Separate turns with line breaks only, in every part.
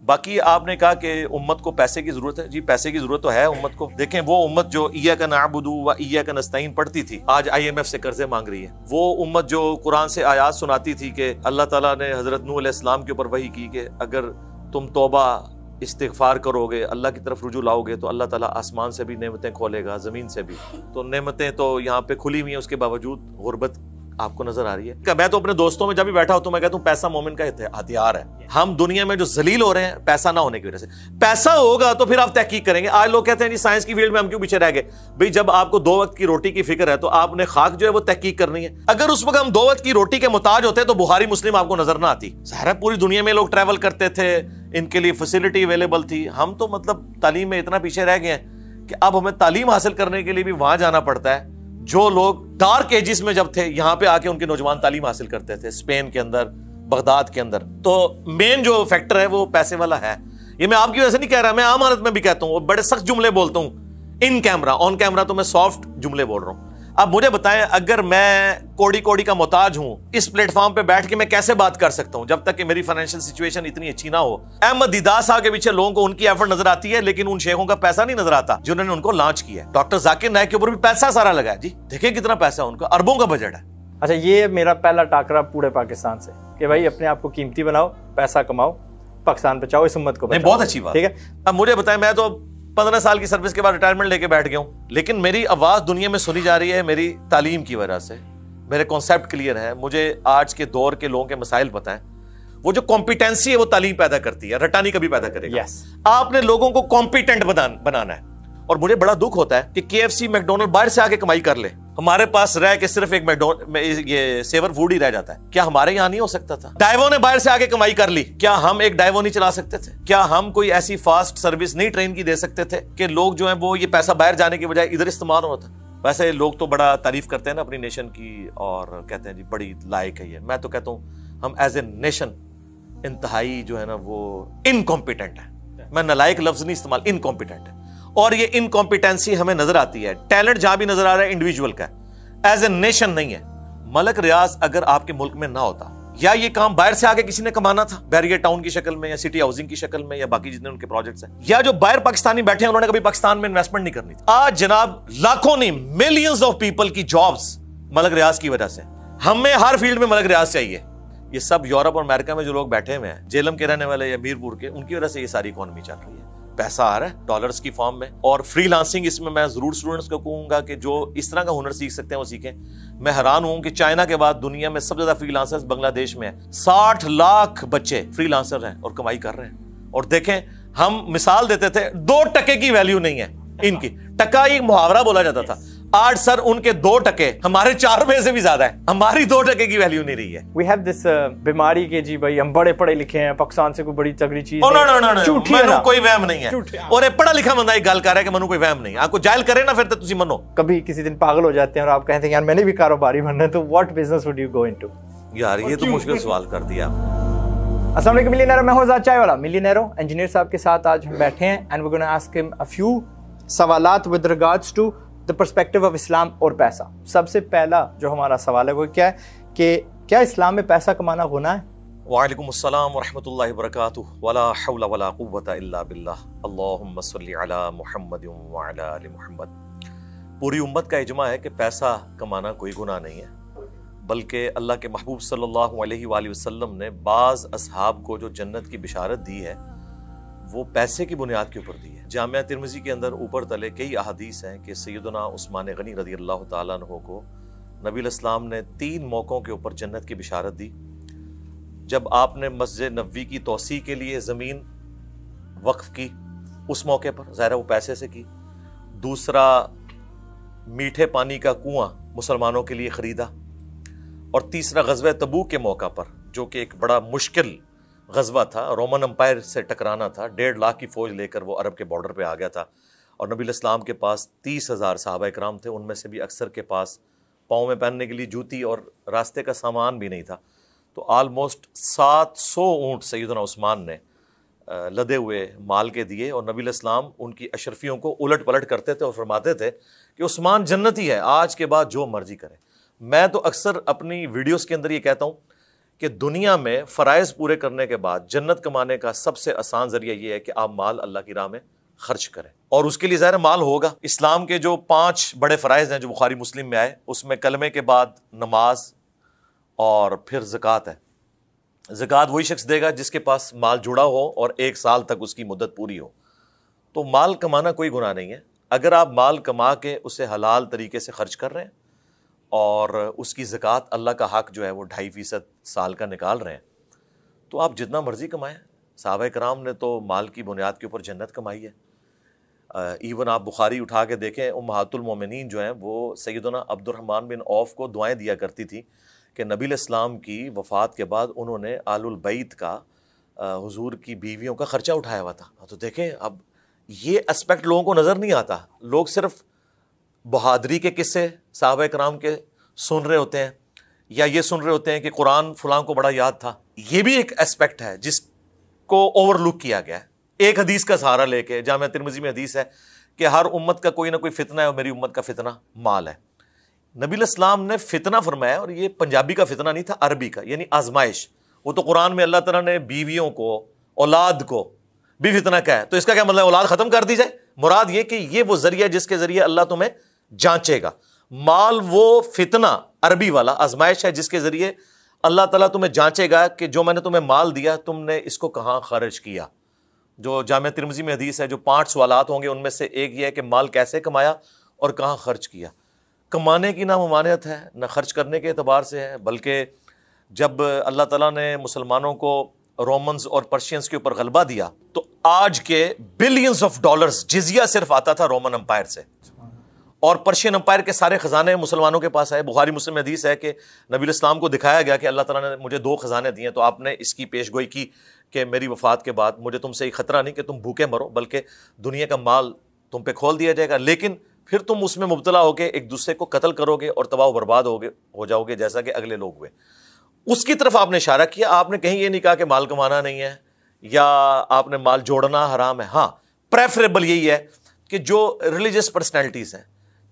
باقی آپ نے کہا کہ امت کو پیسے کی ضرورت ہے، جی پیسے کی ضرورت تو ہے امت کو. دیکھیں وہ امت جو ایاک نعبد و ایاک نستعین پڑھتی تھی آج IMF سے قرضے مانگ رہی ہے. وہ امت جو قرآن سے آیات سناتی تھی کہ اللہ تعالیٰ نے حضرت نوح علیہ السلام کے اوپر وحی کی کہ اگر تم توبہ استغفار کرو گے، اللہ کی طرف رجوع لاؤ گے تو اللہ تعالیٰ آسمان سے بھی نعمتیں کھولے گا، زمین سے بھی. تو نعمتیں تو یہاں پہ کھلی ہوئی ہیں، اس کے باوجود غربت آپ کو نظر آ رہی ہے. میں تو اپنے دوستوں میں جب بھی بیٹھا ہوں تو میں کہتا ہوں پیسہ مومن کا ہتھیار ہے. ہم دنیا میں جو ذلیل ہو رہے ہیں پیسہ نہ ہونے کی وجہ سے. پیسہ ہوگا تو پھر آپ تحقیق کریں گے. آج لوگ کہتے ہیں جی سائنس کی فیلڈ میں ہم کیوں پیچھے رہ گئے؟ بھئی جب آپ کو 2 وقت کی روٹی کی فکر ہے تو آپ نے خاک جو ہے وہ تحقیق کرنی ہے. اگر اس وقت ہم 2 وقت کی روٹی کے محتاج ہوتے تو بخاری مسلم آپ کو نظر نہ آتی. ظاہر ہے پوری دنیا میں لوگ ٹریول کرتے تھے، ان کے لیے فیسلٹی اویلیبل تھی. ہم تو مطلب تعلیم میں اتنا پیچھے رہ گئے ہیں کہ اب ہمیں تعلیم حاصل کرنے کے لیے بھی وہاں جانا پڑتا ہے. جو لوگ ڈارک ایجز میں جب تھے یہاں پہ آ کے ان کے نوجوان تعلیم حاصل کرتے تھے، اسپین کے اندر، بغداد کے اندر. تو مین جو فیکٹر ہے وہ پیسے والا ہے. یہ میں آپ کی وجہ سے نہیں کہہ رہا، میں عام حالت میں بھی کہتا ہوں، بڑے سخت جملے بولتا ہوں ان کیمرہ، آن کیمرہ تو میں سافٹ جملے بول رہا ہوں. اب مجھے بتائیں اگر میں کوڑی کا محتاج ہوں اس پلیٹ فارم پہ بیٹھ کے میں کیسے بات کر سکتا ہوں جب تک کہ میری فائنینشیل سچویشن اتنی اچھی نہ ہو. احمد دیدار صاحب کے پیچھے لوگوں کو ان کی ایفرٹ نظر آتی ہے لیکن ان شیخوں کا پیسہ نہیں نظر آتا جنہوں نے ان کو لانچ کیا ہے. ڈاکٹر ذاکر نائک کے اوپر بھی پیسہ سارا لگا ہے. جی دیکھیں کتنا پیسہ ہے ان کا، اربوں کا بجٹ ہے.
اچھا یہ میرا پہلا ٹاکرا پورے پاکستان سے کہ بھائی اپنے آپ کو قیمتی بناؤ، پیسہ کماؤ، پاکستان بچاؤ، اس امت کو بچاؤ.
بہت اچھی بات. ٹھیک ہے اب مجھے بتائیں، میں تو 15 سال کی سروس کے بعد ریٹائرمنٹ لے کے بیٹھ گیا ہوں لیکن میری آواز دنیا میں سنی جا رہی ہے میری تعلیم کی وجہ سے. میرے کانسیپٹ کلیئر ہے، مجھے آج کے دور کے لوگوں کے مسائل پتہ ہیں. وہ جو کمپیٹنسی ہے وہ تعلیم پیدا کرتی ہے، رٹانی کبھی پیدا کرے گا. آپ نے لوگوں کو کمپیٹنٹ بنانا ہے. اور مجھے بڑا دکھ ہوتا ہے کہ KFC میکڈونلڈ باہر سے آ کے کمائی کر لے، ہمارے پاس رہ کے صرف ایک یہ سیور فوڈ ہی رہ جاتا ہے. کیا ہمارے یہاں نہیں ہو سکتا تھا؟ ڈائیو نے باہر سے آ کے کمائی کر لی، کیا ہم ایک ڈائیو نہیں چلا سکتے تھے؟ کیا ہم کوئی ایسی فاسٹ سروس نہیں ٹرین کی دے سکتے تھے کہ لوگ جو ہیں وہ یہ پیسہ باہر جانے کی بجائے ادھر استعمال ہوتا؟ ویسے لوگ تو بڑا تعریف کرتے ہیں نا اپنی نیشن کی اور کہتے ہیں جی بڑی لائق ہے یہ. میں تو کہتا ہوں ہم ایز اے نیشن انتہائی جو ہے نا وہ انکمپیٹنٹ ہے. میں نالائق لفظ نہیں استعمال، انکمپیٹنٹ ہے. اور یہ انکمپیٹنسی ہمیں نظر آتی ہے. ٹیلنٹ جہاں بھی نظر آ رہا ہے انڈیویجول کا ہے، ایز اے نیشن نہیں ہے. ملک ریاض اگر آپ کے ملک میں نہ ہوتا، یا یہ کام باہر سے آگے کسی نے کمانا تھا بیریئر ٹاؤن کی شکل میں یا سٹی ہاؤسنگ کی شکل میں یا باقی جتنے ان کے پروجیکٹس ہیں، یا جو باہر پاکستانی بیٹھے ہیں انہوں نے کبھی پاکستان میں انویسٹمنٹ نہیں کرنی تھی. آج جناب لاکھوں نہیں ملینز آف پیپل کی جابز ملک ریاض کی وجہ سے. ہمیں ہر فیلڈ میں ملک ریاض چاہیے. یہ سب یورپ اور امریکہ میں جو لوگ بیٹھے ہوئے ہیں، جیلم کے رہنے والے یا میرپور کے، ان کی وجہ سے یہ ساری اکانومی چل رہی ہے. پیسہ آ رہا ہے ڈالرز کی فارم میں. اور فری لانسنگ اس میں ضرور اسٹوڈنٹس کو کہوں گا کہ جو اس طرح کا ہنر سیکھ سکتے ہیں وہ سیکھیں. میں حیران ہوں کہ چائنا کے بعد دنیا میں سب سے زیادہ فری لانسرز بنگلہ دیش میں ہیں. 60 لاکھ بچے فری لانسر ہیں اور کمائی کر رہے ہیں. اور دیکھیں ہم مثال دیتے تھے 2 ٹکے کی ویلیو نہیں ہے ان کی. ٹکا ایک محاورہ بولا جاتا تھا، آج سر ان کے 2 ٹکے ہمارے 4 روپے سے بھی زیادہ ہے. ہماری 2 ٹکے کی ویلیو نہیں رہی ہے.
وی ہیو دس بیماری کہ جی بھائی ہم بڑے پڑھے لکھے ہیں، پاکستان سے کوئی بڑی تگڑی چیز
منو کوئی وہم نہیں ہے. اور یہ پڑھا لکھا بندہ ایک گل کر رہا ہے کہ منو کوئی وہم نہیں. آپ کو جائل کرے نا پھر تو تسی منو.
کبھی کسی دن پاگل ہو جاتے ہیں اور آپ کہتے ہیں یار میں نے بھی کاروباری بننا ہے، تو what business would you go into?
یار یہ تو مشکل سوال کر دیا.
السلام علیکم ملینئر، میں ہوں آزاد چائے والا ملینئر انجینئر صاحب کے ساتھ آج ہم بیٹھے ہیں and we gonna ask him a few سوالات with regards to the perspective of Islam اور پیسہ. سب سے پہلا جو ہمارا سوال ہے وہ کیا ہے کہ کیا اسلام میں پیسہ کمانا گناہ ہے؟
وعلیکم السلام ورحمۃ اللہ وبرکاتہ. ولا حول ولا قوۃ الا باللہ. اللہم صلی علی محمد وعلی آل محمد. پوری امت کا اجماع ہے کہ پیسہ کمانا کوئی گناہ نہیں ہے، بلکہ اللہ کے محبوب صلی اللہ علیہ وآلہ وسلم نے بعض اصحاب کو جو جنت کی بشارت دی ہے وہ پیسے کی بنیاد کے اوپر دی ہے. جامعہ ترمذی کے اندر اوپر تلے کئی احادیث ہیں کہ سیدنا عثمان غنی رضی اللہ تعالیٰ عنہ کو نبی الاسلام نے 3 موقعوں کے اوپر جنت کی بشارت دی. جب آپ نے مسجد نبوی کی توسیع کے لیے زمین وقف کی اس موقع پر، ظاہر وہ پیسے سے کی. دوسرا میٹھے پانی کا کنواں مسلمانوں کے لیے خریدا. اور تیسرا غزوہ تبوک کے موقع پر، جو کہ ایک بڑا مشکل غزوہ تھا، رومن امپائر سے ٹکرانا تھا. 1.5 لاکھ کی فوج لے کر وہ عرب کے بارڈر پہ آ گیا تھا اور نبی الاسلام کے پاس 30,000 صحابہ اکرام تھے. ان میں سے بھی اکثر کے پاس پاؤں میں پہننے کے لیے جوتی اور راستے کا سامان بھی نہیں تھا. تو آلموسٹ 700 اونٹ سیدنا عثمان نے لدے ہوئے مال کے دیے اور نبی الاسلام ان کی اشرفیوں کو الٹ پلٹ کرتے تھے اور فرماتے تھے کہ عثمان جنتی ہے، آج کے بعد جو مرضی کرے. میں تو اکثر اپنی ویڈیوز کے اندر یہ کہتا ہوں کہ دنیا میں فرائض پورے کرنے کے بعد جنت کمانے کا سب سے آسان ذریعہ یہ ہے کہ آپ مال اللہ کی راہ میں خرچ کریں، اور اس کے لیے ظاہر مال ہوگا۔ اسلام کے جو 5 بڑے فرائض ہیں جو بخاری مسلم میں آئے، اس میں کلمے کے بعد نماز اور پھر زکوٰۃ ہے۔ زکوٰۃ وہی شخص دے گا جس کے پاس مال جڑا ہو اور 1 سال تک اس کی مدت پوری ہو۔ تو مال کمانا کوئی گناہ نہیں ہے، اگر آپ مال کما کے اسے حلال طریقے سے خرچ کر رہے ہیں اور اس کی زکوٰۃ اللہ کا حق جو ہے وہ 2.5% سال کا نکال رہے ہیں، تو آپ جتنا مرضی کمائیں۔ صحابہ کرام نے تو مال کی بنیاد کے اوپر جنت کمائی ہے۔ ایون آپ بخاری اٹھا کے دیکھیں، امہات المومنین جو ہیں وہ سیدنا عبد الرحمن بن عوف کو دعائیں دیا کرتی تھی کہ نبی علیہ السلام کی وفات کے بعد انہوں نے آل البیت کا، حضور کی بیویوں کا خرچہ اٹھایا ہوا تھا۔ تو دیکھیں اب یہ اسپیکٹ لوگوں کو نظر نہیں آتا، لوگ صرف بہادری کے قصے صحابہ کرام کے سن رہے ہوتے ہیں، یا یہ سن رہے ہوتے ہیں کہ قرآن فلاں کو بڑا یاد تھا۔ یہ بھی ایک اسپیکٹ ہے جس کو اوور لک کیا گیا ہے۔ ایک حدیث کا سہارا لے کے، جامعہ ترمذی میں حدیث ہے کہ ہر امت کا کوئی نہ کوئی فتنہ ہے اور میری امت کا فتنہ مال ہے۔ نبی علیہ السلام نے فتنہ فرمایا، اور یہ پنجابی کا فتنہ نہیں تھا، عربی کا، یعنی آزمائش۔ وہ تو قرآن میں اللہ تعالیٰ نے بیویوں کو، اولاد کو بھی فتنہ کہا ہے، تو اس کا کیا مطلب اولاد ختم کر دی جائے؟ مراد یہ کہ یہ وہ ذریعہ جس کے ذریعے اللہ تمہیں جانچے گا۔ مال وہ فتنہ عربی والا آزمائش ہے جس کے ذریعے اللہ تعالیٰ تمہیں جانچے گا کہ جو میں نے تمہیں مال دیا تم نے اس کو کہاں خرچ کیا۔ جو جامعہ ترمذی میں حدیث ہے، جو 5 سوالات ہوں گے ان میں سے ایک یہ ہے کہ مال کیسے کمایا اور کہاں خرچ کیا۔ کمانے کی نہ ممانعت ہے نہ خرچ کرنے کے اعتبار سے ہے، بلکہ جب اللہ تعالیٰ نے مسلمانوں کو رومنز اور پرشینز کے اوپر غلبہ دیا تو آج کے بلینز آف ڈالرز جزیہ صرف آتا تھا رومن امپائر سے، اور پرشین امپائر کے سارے خزانے مسلمانوں کے پاس آئے۔ بخاری مسلم میں حدیث ہے کہ نبی علیہ السلام کو دکھایا گیا کہ اللہ تعالیٰ نے مجھے 2 خزانے دیے، تو آپ نے اس کی پیش گوئی کی کہ میری وفات کے بعد مجھے تم سے ایک خطرہ نہیں کہ تم بھوکے مرو، بلکہ دنیا کا مال تم پہ کھول دیا جائے گا، لیکن پھر تم اس میں مبتلا ہو کے ایک دوسرے کو قتل کرو گے اور تباہ و برباد ہو جاؤ گے جیسا کہ اگلے لوگ ہوئے۔ اس کی طرف آپ نے اشارہ کیا، آپ نے کہیں یہ نہیں کہا کہ مال کمانا نہیں ہے یا آپ نے مال جوڑنا حرام ہے۔ ہاں، پریفریبل یہی ہے کہ جو ریلیجس پرسنالٹیز ہیں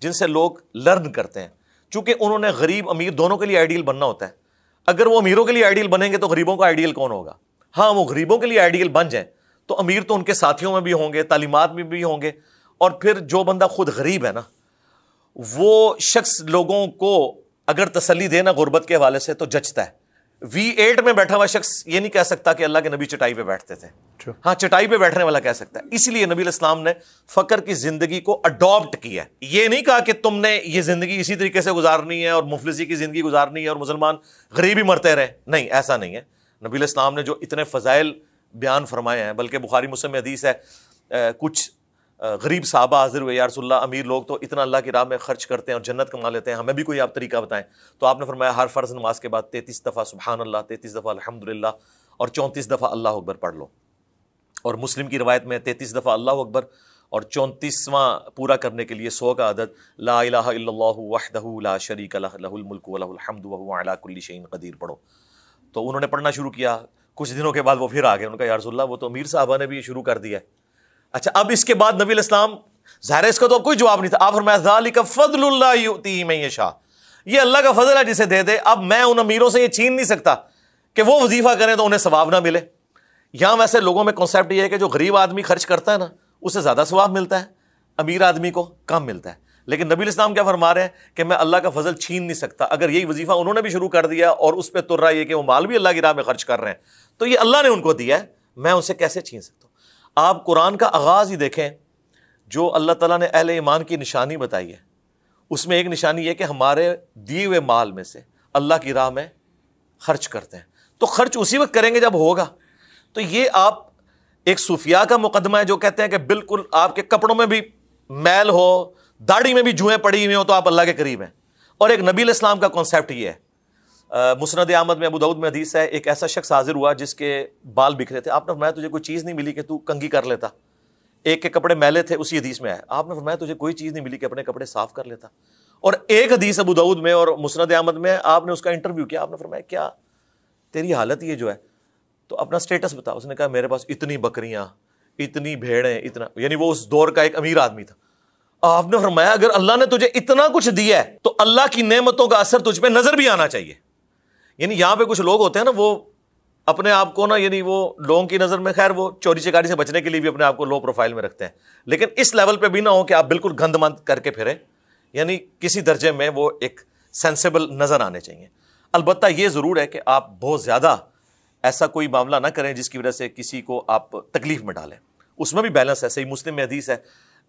جن سے لوگ لرن کرتے ہیں، چونکہ انہوں نے غریب امیر دونوں کے لیے آئیڈیل بننا ہوتا ہے، اگر وہ امیروں کے لیے آئیڈیل بنیں گے تو غریبوں کا آئیڈیل کون ہوگا؟ ہاں، وہ غریبوں کے لیے آئیڈیل بن جائیں تو امیر تو ان کے ساتھیوں میں بھی ہوں گے، تعلیمات میں بھی ہوں گے، اور پھر جو بندہ خود غریب ہے نا، وہ شخص لوگوں کو اگر تسلی دے نا غربت کے حوالے سے تو جچتا ہے۔ V8 میں بیٹھا ہوا شخص یہ نہیں کہہ سکتا کہ اللہ کے نبی چٹائی پہ بیٹھتے تھے۔ ہاں، چٹائی پہ بیٹھنے والا کہہ سکتا ہے۔ اس لیے نبی علیہ السلام نے فقر کی زندگی کو اڈاپٹ کیا ہے، یہ نہیں کہا کہ تم نے یہ زندگی اسی طریقے سے گزارنی ہے اور مفلسی کی زندگی گزارنی ہے اور مسلمان غریب ہی مرتے رہے، نہیں، ایسا نہیں ہے۔ نبی علیہ السلام نے جو اتنے فضائل بیان فرمائے ہیں، بلکہ بخاری مسلم میں حدیث ہے کچھ غریب صحابہ حاضر ہوئے، یا رسول اللہ امیر لوگ تو اتنا اللہ کی راہ میں خرچ کرتے ہیں اور جنت کما لیتے ہیں، ہمیں بھی کوئی آپ طریقہ بتائیں۔ تو آپ نے فرمایا ہر فرض نماز کے بعد 33 دفعہ سبحان اللہ، 33 دفعہ الحمدللہ اور 34 دفعہ اللہ اکبر پڑھ لو۔ اور مسلم کی روایت میں 33 دفعہ اللہ اکبر اور 34واں پورا کرنے کے لیے 100 کا عدد لا الہ الا اللہ وحدہ لا شریک لہ لہ الملک ولہ الحمد وہو علی کل شیء قدیر پڑھو۔ تو انہوں نے پڑھنا شروع کیا، کچھ دنوں کے بعد وہ پھر آ گئے، ان کا یا رسول اللہ وہ تو امیر صحابہ نے بھی شروع کر دیا ہے۔ اچھا، اب اس کے بعد نبی علیہ السلام، ظاہر ہے اس کا تو اب کوئی جواب نہیں تھا، آپ فرمایا ذالک فضل اللہ یؤتیہ من یشاء، یہ اللہ کا فضل ہے جسے دے دے۔ اب میں ان امیروں سے یہ چھین نہیں سکتا کہ وہ وظیفہ کریں تو انہیں ثواب نہ ملے۔ یہاں ویسے لوگوں میں کنسیپٹ یہ ہے کہ جو غریب آدمی خرچ کرتا ہے نا اسے زیادہ ثواب ملتا ہے، امیر آدمی کو کم ملتا ہے، لیکن نبی علیہ السلام کیا فرما رہے ہیں کہ میں اللہ کا فضل چھین نہیں سکتا۔ اگر یہی وظیفہ انہوں نے بھی شروع کر دیا اور اس پہ تر رہا ہے کہ وہ مال بھی اللہ کی راہ میں خرچ کر رہے ہیں، تو یہ اللہ نے ان کو دیا ہے، میں اسے کیسے چھین سکتا ہوں؟ آپ قرآن کا آغاز ہی دیکھیں، جو اللہ تعالیٰ نے اہل ایمان کی نشانی بتائی ہے، اس میں ایک نشانی یہ کہ ہمارے دیے ہوئے مال میں سے اللہ کی راہ میں خرچ کرتے ہیں، تو خرچ اسی وقت کریں گے جب ہوگا۔ تو یہ آپ ایک صوفیاء کا مقدمہ ہے جو کہتے ہیں کہ بالکل آپ کے کپڑوں میں بھی میل ہو، داڑھی میں بھی جوئیں پڑی ہوئی ہوں تو آپ اللہ کے قریب ہیں، اور ایک نبی علیہ السلام کا کانسیپٹ یہ ہے۔ مسند احمد میں، ابو داؤد میں حدیث ہے، ایک ایسا شخص حاضر ہوا جس کے بال بکھرے تھے، آپ نے فرمایا تجھے کوئی چیز نہیں ملی کہ تو کنگھی کر لیتا؟ ایک کے کپڑے میلے تھے، اسی حدیث میں ہے، آپ نے فرمایا تجھے کوئی چیز نہیں ملی کہ اپنے کپڑے صاف کر لیتا؟ اور ایک حدیث ابو داؤد میں اور مسند احمد میں آپ نے اس کا انٹرویو کیا، آپ نے فرمایا کیا تیری حالت یہ جو ہے تو اپنا سٹیٹس بتا۔ اس نے کہا میرے پاس اتنی بکریاں، اتنی بھیڑیں، اتنا، یعنی وہ اس دور کا ایک امیر آدمی تھا۔ آپ نے فرمایا اگر اللہ نے تجھے اتنا کچھ دیا ہے تو اللہ کی نعمتوں کا اثر تجھ پہ نظر بھی آنا چاہیے، یعنی یہاں پہ کچھ لوگ ہوتے ہیں نا، وہ اپنے آپ کو نا، یعنی وہ لوگوں کی نظر میں خیر وہ چوری چکاری سے بچنے کے لیے بھی اپنے آپ کو لو پروفائل میں رکھتے ہیں، لیکن اس لیول پہ بھی نہ ہو کہ آپ بالکل گند مند کر کے پھریں، یعنی کسی درجے میں وہ ایک سینسیبل نظر آنے چاہیے. البتہ یہ ضرور ہے کہ آپ بہت زیادہ ایسا کوئی معاملہ نہ کریں جس کی وجہ سے کسی کو آپ تکلیف میں ڈالیں. اس میں بھی بیلنس ہے. صحیح مسلم میں حدیث ہے،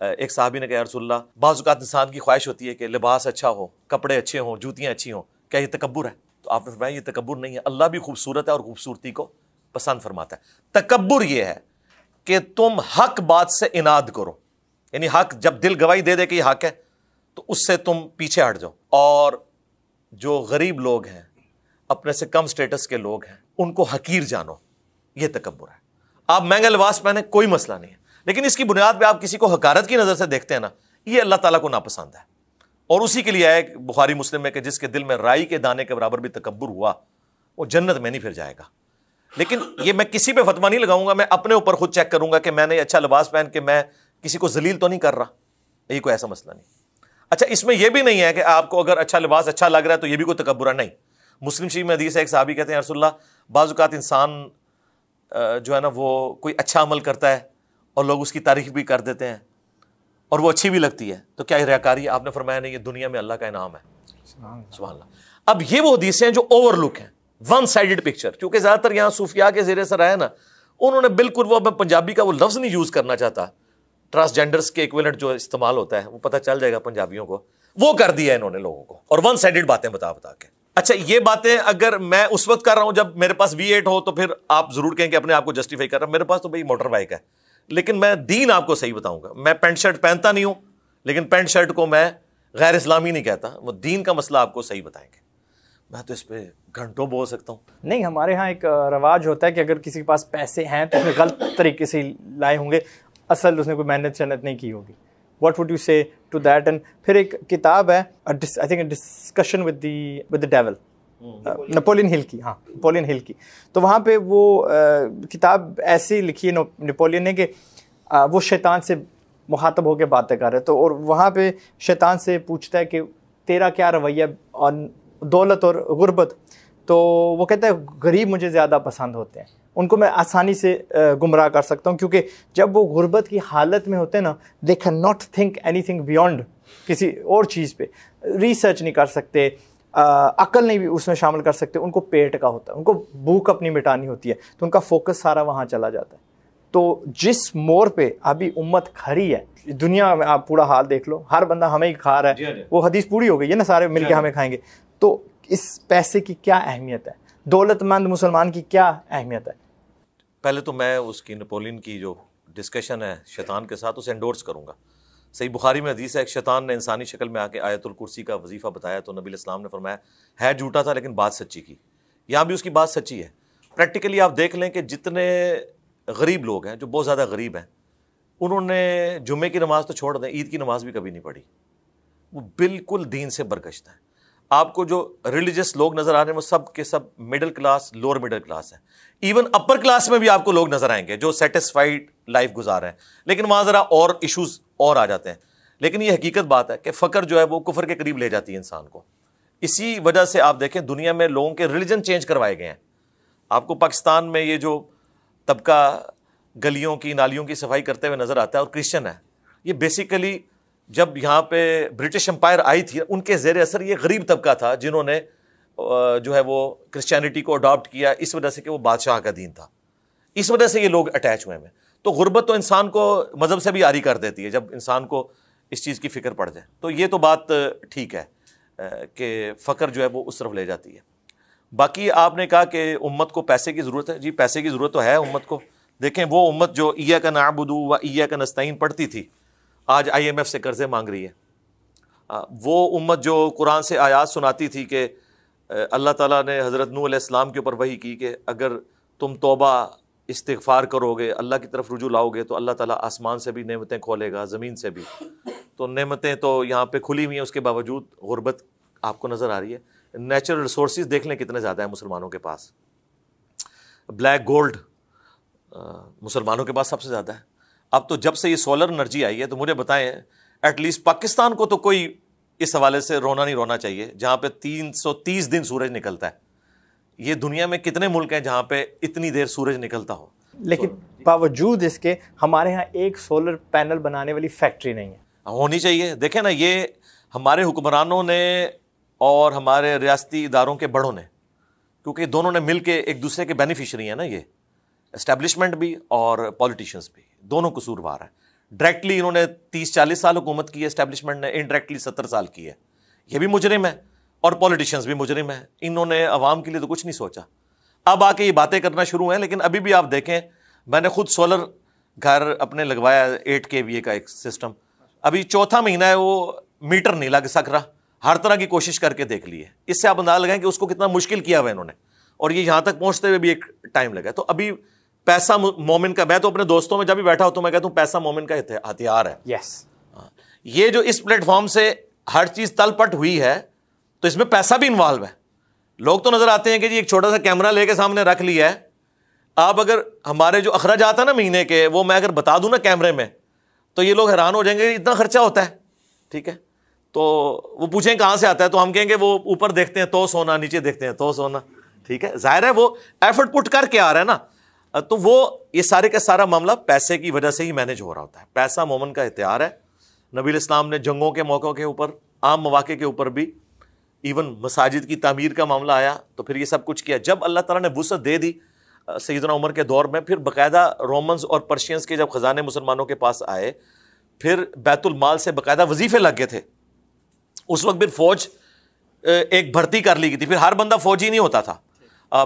ایک صحابی نے کہا یا رسول اللہ، بعض اوقات انسان کی خواہش ہوتی ہے کہ لباس اچھا ہو، کپڑے اچھے ہوں، جوتیاں اچھی ہوں، کیا یہ تکبر ہے؟ تو آپ نے فرمایا یہ تکبر نہیں ہے، اللہ بھی خوبصورت ہے اور خوبصورتی کو پسند فرماتا ہے. تکبر یہ ہے کہ تم حق بات سے اناد کرو، یعنی حق جب دل گواہی دے دے کہ یہ حق ہے تو اس سے تم پیچھے ہٹ جاؤ، اور جو غریب لوگ ہیں، اپنے سے کم سٹیٹس کے لوگ ہیں، ان کو حقیر جانو. یہ تکبر ہے. آپ مہنگا لباس پہنے کوئی مسئلہ نہیں ہے، لیکن اس کی بنیاد پہ آپ کسی کو حقارت کی نظر سے دیکھتے ہیں نا، یہ اللہ تعالیٰ کو ناپسند ہے. اور اسی کے لیے ہے بخاری مسلم میں کہ جس کے دل میں رائی کے دانے کے برابر بھی تکبر ہوا وہ جنت میں نہیں پھر جائے گا. لیکن یہ میں کسی پہ فتویٰ نہیں لگاؤں گا، میں اپنے اوپر خود چیک کروں گا کہ میں نے اچھا لباس پہن کے میں کسی کو ذلیل تو نہیں کر رہا. یہ کوئی ایسا مسئلہ نہیں. اچھا اس میں یہ بھی نہیں ہے کہ آپ کو اگر اچھا لباس اچھا لگ رہا ہے تو یہ بھی کوئی تکبر ہے، نہیں. مسلم شریف میں حدیث ہے، ایک صحابی کہتے ہیں یا رسول اللہ، بعض اوقات انسان جو ہے نا وہ کوئی اچھا عمل کرتا ہے اور لوگ اس کی تعریف بھی کر دیتے ہیں اور وہ اچھی بھی لگتی ہے، تو کیا یہ ریاکاری ہے؟ آپ نے فرمایا نہیں، یہ دنیا میں اللہ کا انعام ہے. سبحان اللہ. اب یہ وہ حدیثیں ہیں جو اوور لک ہیں، ون سائیڈڈ پکچر. کیونکہ زیادہ تر یہاں صوفیاء کے زیر اثر ہے نا، انہوں نے بالکل وہ، میں پنجابی کا وہ لفظ نہیں یوز کرنا چاہتا، ٹرانسجینڈرز کے ایکویلنٹ جو استعمال ہوتا ہے وہ پتہ چل جائے گا پنجابیوں کو، وہ کر دیا انہوں نے لوگوں کو، اور ون سائیڈڈ باتیں بتا کے. اچھا یہ باتیں اگر میں اس وقت کر رہا ہوں جب میرے پاس V8 ہو تو پھر آپ ضرور کہیں کہ اپنے آپ کو جسٹیفائی کر رہا ہوں. میرے پاس تو بھائی موٹر بائک ہے، لیکن میں دین آپ کو صحیح بتاؤں گا. میں پینٹ شرٹ پہنتا نہیں ہوں، لیکن پینٹ شرٹ کو میں غیر اسلامی نہیں کہتا. وہ دین کا مسئلہ آپ کو صحیح بتائیں گے. میں تو اس پہ گھنٹوں بول سکتا ہوں.
نہیں، ہمارے ہاں ایک رواج ہوتا ہے کہ اگر کسی کے پاس پیسے ہیں تو اس نے غلط طریقے سے لائے ہوں گے، اصل اس نے کوئی محنت شنت نہیں کی ہوگی. What would you say to that? And پھر ایک کتاب ہے I think a discussion with the devil, Napoleon ہل کی. ہاں، نپولین ہل کی. تو وہاں پہ وہ کتاب ایسی لکھی ہے نپولین نے کہ وہ شیطان سے مخاطب ہو کے باتیں کر رہے. تو اور وہاں پہ شیطان سے پوچھتا ہے کہ تیرا کیا رویہ اور دولت اور غربت. تو وہ کہتا ہے غریب مجھے زیادہ پسند ہوتے ہیں، ان کو میں آسانی سے گمراہ کر سکتا ہوں، کیونکہ جب وہ غربت کی حالت میں ہوتے ہیں نا، they can not think any thing beyond, کسی اور چیز پہ ریسرچ نہیں کر سکتے، عقل نہیں بھی اس میں شامل کر سکتے. ان کو پیٹ کا ہوتا ہے، ان کو بھوک اپنی مٹانی ہوتی ہے، تو ان کا فوکس سارا وہاں چلا جاتا ہے. تو جس موڑ پہ ابھی امت کھڑی ہے دنیا میں، آپ پورا حال دیکھ لو، ہر بندہ ہمیں ہی کھا رہا ہے. وہ حدیث پوری ہو گئی ہے نا، سارے مل کے ہمیں کھائیں گے. تو اس پیسے کی کیا اہمیت ہے؟ دولت مند مسلمان کی کیا اہمیت ہے؟
پہلے تو میں اس کی نپولین کی جو ڈسکشن ہے شیطان کے ساتھ اسے انڈورس کروں گا. صحیح بخاری میں حدیث ہے، ایک شیطان نے انسانی شکل میں آ کے آیت الکرسی کا وظیفہ بتایا تو نبی علیہ السلام نے فرمایا ہے جھوٹا تھا لیکن بات سچی کی. یہاں بھی اس کی بات سچی ہے. پریکٹیکلی آپ دیکھ لیں کہ جتنے غریب لوگ ہیں، جو بہت زیادہ غریب ہیں، انہوں نے جمعے کی نماز تو چھوڑ دیں، عید کی نماز بھی کبھی نہیں پڑھی. وہ بالکل دین سے برگشت ہیں. آپ کو جو ریلیجس لوگ نظر آ رہے ہیں وہ سب کے سب middle class, lower middle class ہیں. ایون اپر کلاس میں بھی آپ کو لوگ نظر آئیں گے جو سیٹسفائیڈ لائف گزار رہے ہیں، لیکن وہاں ذرا اور ایشوز اور آ جاتے ہیں. لیکن یہ حقیقت بات ہے کہ فقر جو ہے وہ کفر کے قریب لے جاتی ہے انسان کو. اسی وجہ سے آپ دیکھیں دنیا میں لوگوں کے ریلیجن چینج کروائے گئے ہیں. آپ کو پاکستان میں یہ جو طبقہ گلیوں کی نالیوں کی صفائی کرتے ہوئے نظر آتا ہے اور کرسچن ہے، یہ بیسیکلی جب یہاں پہ برٹش امپائر آئی تھی ان کے زیر اثر یہ غریب طبقہ تھا جنہوں نے جو ہے وہ کرسچینٹی کو اڈاپٹ کیا اس وجہ سے کہ وہ بادشاہ کا دین تھا. اس وجہ سے یہ لوگ اٹیچ ہوئے ہیں. تو غربت تو انسان کو مذہب سے بھی عاری کر دیتی ہے جب انسان کو اس چیز کی فکر پڑ جائے. تو یہ تو بات ٹھیک ہے کہ فقر جو ہے وہ اس طرف لے جاتی ہے. باقی آپ نے کہا کہ امت کو پیسے کی ضرورت ہے. جی پیسے کی ضرورت تو ہے امت کو. دیکھیں وہ امت جو ایاک نعبد و ایاک نستعین پڑھتی تھی آج IMF سے قرضے مانگ رہی ہے. وہ امت جو قرآن سے آیات سناتی تھی کہ اللہ تعالیٰ نے حضرت نوح علیہ السلام کے اوپر وحی کی کہ اگر تم توبہ استغفار کرو گے، اللہ کی طرف رجوع لاؤ گے تو اللہ تعالیٰ آسمان سے بھی نعمتیں کھولے گا، زمین سے بھی. تو نعمتیں تو یہاں پہ کھلی ہوئی ہیں، اس کے باوجود غربت آپ کو نظر آ رہی ہے. نیچرل ریسورسز دیکھ لیں کتنے زیادہ ہیں مسلمانوں کے پاس. بلیک گولڈ مسلمانوں کے پاس سب سے زیادہ ہے. اب تو جب سے یہ سولر انرجی آئی ہے تو مجھے بتائیں ایٹ لیسٹ پاکستان کو تو کوئی اس حوالے سے رونا نہیں رونا چاہیے جہاں پہ 330 دن سورج نکلتا ہے. یہ دنیا میں کتنے ملک ہیں جہاں پہ اتنی دیر سورج نکلتا ہو,
لیکن باوجود اس کے ہمارے ہاں ایک سولر پینل بنانے والی فیکٹری نہیں ہے.
ہونی چاہیے. دیکھیں نا, یہ ہمارے حکمرانوں نے اور ہمارے ریاستی اداروں کے بڑوں نے, کیونکہ دونوں نے مل کے ایک دوسرے کے بینیفیشری ہیں نا, یہ اسٹیبلشمنٹ بھی اور پولیٹیشینس بھی, دونوں قصوروار ہیں. ڈائریکٹلی انہوں نے 30-40 سال حکومت کی ہے اسٹیبلشمنٹ نے, انڈائریکٹلی 70 سال کی ہے. یہ بھی مجرم ہے اور پولیٹیشینس بھی مجرم ہیں. انہوں نے عوام کے لیے تو کچھ نہیں سوچا. اب آ کے یہ باتیں کرنا شروع ہیں, لیکن ابھی بھی آپ دیکھیں, میں نے خود سولر گھر اپنے لگوایا 8 kVA کا ایک سسٹم, ابھی 4تھا مہینہ ہے, وہ میٹر نہیں لگ سک رہا. ہر طرح کی کوشش کر کے دیکھ لی ہے. اس سے آپ اندازہ لگائیں کہ اس کو کتنا مشکل کیا ہوا انہوں نے, اور یہ یہاں تک پہنچتے ہوئے بھی ایک ٹائم لگا. تو ابھی پیسہ مومن کا, میں تو اپنے دوستوں میں جب بھی بیٹھا ہوتا ہوں میں کہتا ہوں پیسہ مومن کا ہتھیار ہے.
یس,
یہ جو اس پلیٹ فارم سے ہر چیز تل پٹ ہوئی ہے تو اس میں پیسہ بھی انوالو ہے. لوگ تو نظر آتے ہیں کہ جی ایک چھوٹا سا کیمرہ لے کے سامنے رکھ لیا ہے. آپ اگر ہمارے جو اخراجات ہیں نا مہینے کے, وہ میں اگر بتا دوں نا کیمرے میں, تو یہ لوگ حیران ہو جائیں گے اتنا خرچہ ہوتا ہے. ٹھیک ہے, تو وہ پوچھیں کہاں سے آتا ہے, تو ہم کہیں گے وہ اوپر دیکھتے ہیں تو سونا, نیچے دیکھتے ہیں تو سونا. ٹھیک ہے, ظاہر ہے وہ ایفرٹ پٹ کر کے آ رہا ہے نا. تو وہ یہ سارے کا سارا معاملہ پیسے کی وجہ سے ہی مینج ہو رہا ہوتا ہے. پیسہ مومن کا ہتھیار ہے. نبی الاسلام نے جنگوں کے موقعوں کے اوپر, عام مواقع کے اوپر بھی, ایون مساجد کی تعمیر کا معاملہ آیا تو پھر یہ سب کچھ کیا. جب اللہ تعالیٰ نے وسعت دے دی سیدنا عمر کے دور میں, پھر باقاعدہ رومنز اور پرشینز کے جب خزانے مسلمانوں کے پاس آئے, پھر بیت المال سے باقاعدہ وظیفے لگ گئے تھے. اس وقت پھر فوج ایک بھرتی کر لی گئی تھی, پھر ہر بندہ فوجی نہیں ہوتا تھا.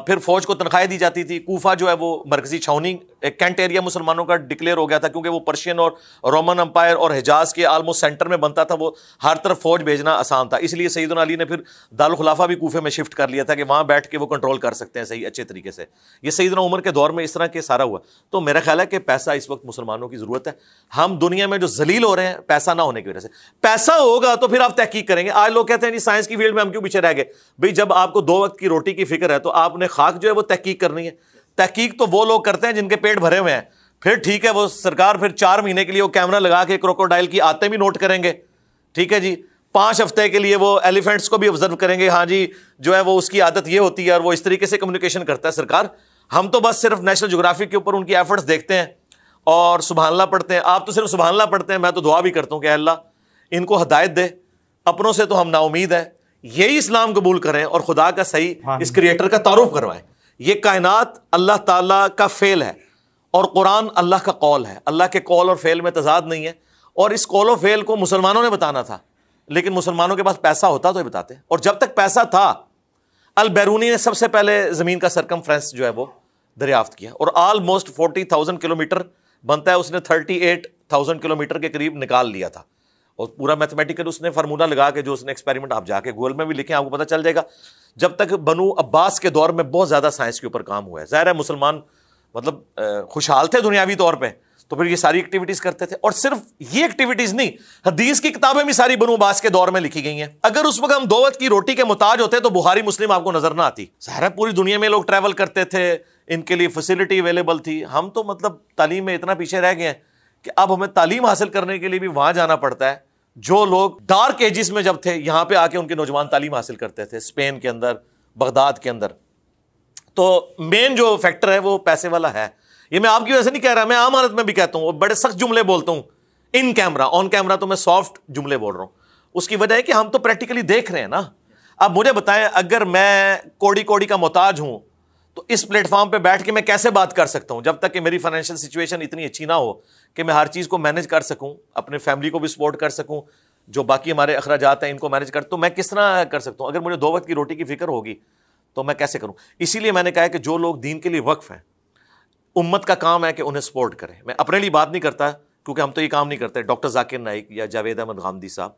پھر فوج کو تنخواہیں دی جاتی تھی. کوفہ جو ہے وہ مرکزی چھاونی کینٹ ایریا مسلمانوں کا ڈکلیئر ہو گیا تھا, کیونکہ وہ پرشین اور رومن امپائر اور حجاز کے آلموسٹ سینٹر میں بنتا تھا. وہ ہر طرف فوج بھیجنا آسان تھا, اس لیے سیدنا علی نے پھر دارالخلافہ بھی کوفے میں شفٹ کر لیا تھا کہ وہاں بیٹھ کے وہ کنٹرول کر سکتے ہیں صحیح اچھے طریقے سے. یہ سیدنا عمر کے دور میں اس طرح کے سارا ہوا. تو میرا خیال ہے کہ پیسہ اس وقت مسلمانوں کی ضرورت ہے. ہم دنیا میں جو ذلیل ہو رہے ہیں پیسہ نہ ہونے کی وجہ سے. پیسہ ہوگا تو پھر آپ تحقیق کریں گے. آج لوگ کہتے ہیں جی سائنس کی فیلڈ میں ہم کیوں پیچھے رہ گئے. بھائی جب آپ کو 2 وقت کی روٹی کی فکر ہے تو آپ نے خاک جو ہے وہ تحقیق کرنی ہے. تحقیق تو وہ لوگ کرتے ہیں جن کے پیٹ بھرے ہوئے ہیں. پھر ٹھیک ہے, وہ سرکار پھر 4 مہینے کے لیے وہ کیمرہ لگا کے کروکوڈائل کی عادتیں بھی نوٹ کریں گے. ٹھیک ہے جی, 5 ہفتے کے لیے وہ ایلیفینٹس کو بھی آبزرو کریں گے. ہاں جی, جو ہے وہ اس کی عادت یہ ہوتی ہے اور وہ اس طریقے سے کمیونیکیشن کرتا ہے سرکار. ہم تو بس صرف نیشنل جغرافی کے اوپر ان کی ایفرٹس دیکھتے ہیں اور سبحان اللہ پڑھتے ہیں. آپ تو صرف سبحان اللہ پڑھتے ہیں, میں تو دعا بھی کرتا ہوں کہ اللہ ان کو ہدایت دے. اپنوں سے تو ہم نا امید ہے. یہی اسلام قبول کریں اور خدا کا صحیح اس کریٹر کا تعارف کروائیں. یہ کائنات اللہ تعالیٰ کا فعل ہے اور قرآن اللہ کا قول ہے. اللہ کے قول اور فعل میں تضاد نہیں ہے, اور اس قول و فعل کو مسلمانوں نے بتانا تھا, لیکن مسلمانوں کے پاس پیسہ ہوتا تو یہ بتاتے. اور جب تک پیسہ تھا, البیرونی نے سب سے پہلے زمین کا سرکمفرنس جو ہے وہ دریافت کیا, اور آلموسٹ 40,000 کلومیٹر بنتا ہے, اس نے 38,000 کلومیٹر کے قریب نکال لیا تھا. اور پورا میتھمیٹیکل اس نے فارمولا لگا کے جو اس نے ایکسپیریمنٹ, آپ جا کے گوگل میں بھی لکھیں آپ کو پتہ چل جائے گا. جب تک بنو عباس کے دور میں بہت زیادہ سائنس کے اوپر کام ہوا ہے. ظاہر ہے مسلمان مطلب خوشحال تھے دنیاوی طور پہ, تو پھر یہ ساری ایکٹیویٹیز کرتے تھے. اور صرف یہ ایکٹیویٹیز نہیں, حدیث کی کتابیں بھی ساری بنو عباس کے دور میں لکھی گئی ہیں. اگر اس وقت ہم 2 وقت کی روٹی کے محتاج ہوتے تو بخاری مسلم آپ کو نظر نہ آتی. ظاہر ہے پوری دنیا میں لوگ ٹریول کرتے تھے, ان کے لیے فیسلٹی اویلیبل تھی. ہم تو مطلب تعلیم میں اتنا پیچھے رہ گئے ہیں کہ اب ہمیں تعلیم حاصل کرنے کے لیے بھی وہاں جانا پڑتا ہے. جو لوگ ڈارک ایجز میں جب تھے, یہاں پہ آ کے ان کے نوجوان تعلیم حاصل کرتے تھے, اسپین کے اندر, بغداد کے اندر. تو مین جو فیکٹر ہے وہ پیسے والا ہے. یہ میں آپ کی وجہ سے نہیں کہہ رہا, میں عام حالت میں بھی کہتا ہوں, بڑے سخت جملے بولتا ہوں ان کیمرہ, آن کیمرہ تو میں سافٹ جملے بول رہا ہوں. اس کی وجہ ہے کہ ہم تو پریکٹیکلی دیکھ رہے ہیں نا. اب مجھے بتائیں, اگر میں کوڑی کا محتاج ہوں تو اس پلیٹ فارم پہ بیٹھ کے میں کیسے بات کر سکتا ہوں, جب تک کہ میری فائنینشیل سچویشن اتنی اچھی نہ ہو کہ میں ہر چیز کو مینج کر سکوں, اپنے فیملی کو بھی سپورٹ کر سکوں, جو باقی ہمارے اخراجات ہیں ان کو مینج کر, تو میں کس طرح کر سکتا ہوں. اگر مجھے 2 وقت کی روٹی کی فکر ہوگی تو میں کیسے کروں. اسی لیے میں نے کہا ہے کہ جو لوگ دین کے لیے وقف ہیں, امت کا کام ہے کہ انہیں سپورٹ کریں. میں اپنے لیے بات نہیں کرتا کیونکہ ہم تو یہ کام نہیں کرتے. ڈاکٹر ذاکر نائک یا جاوید احمد غامدی صاحب,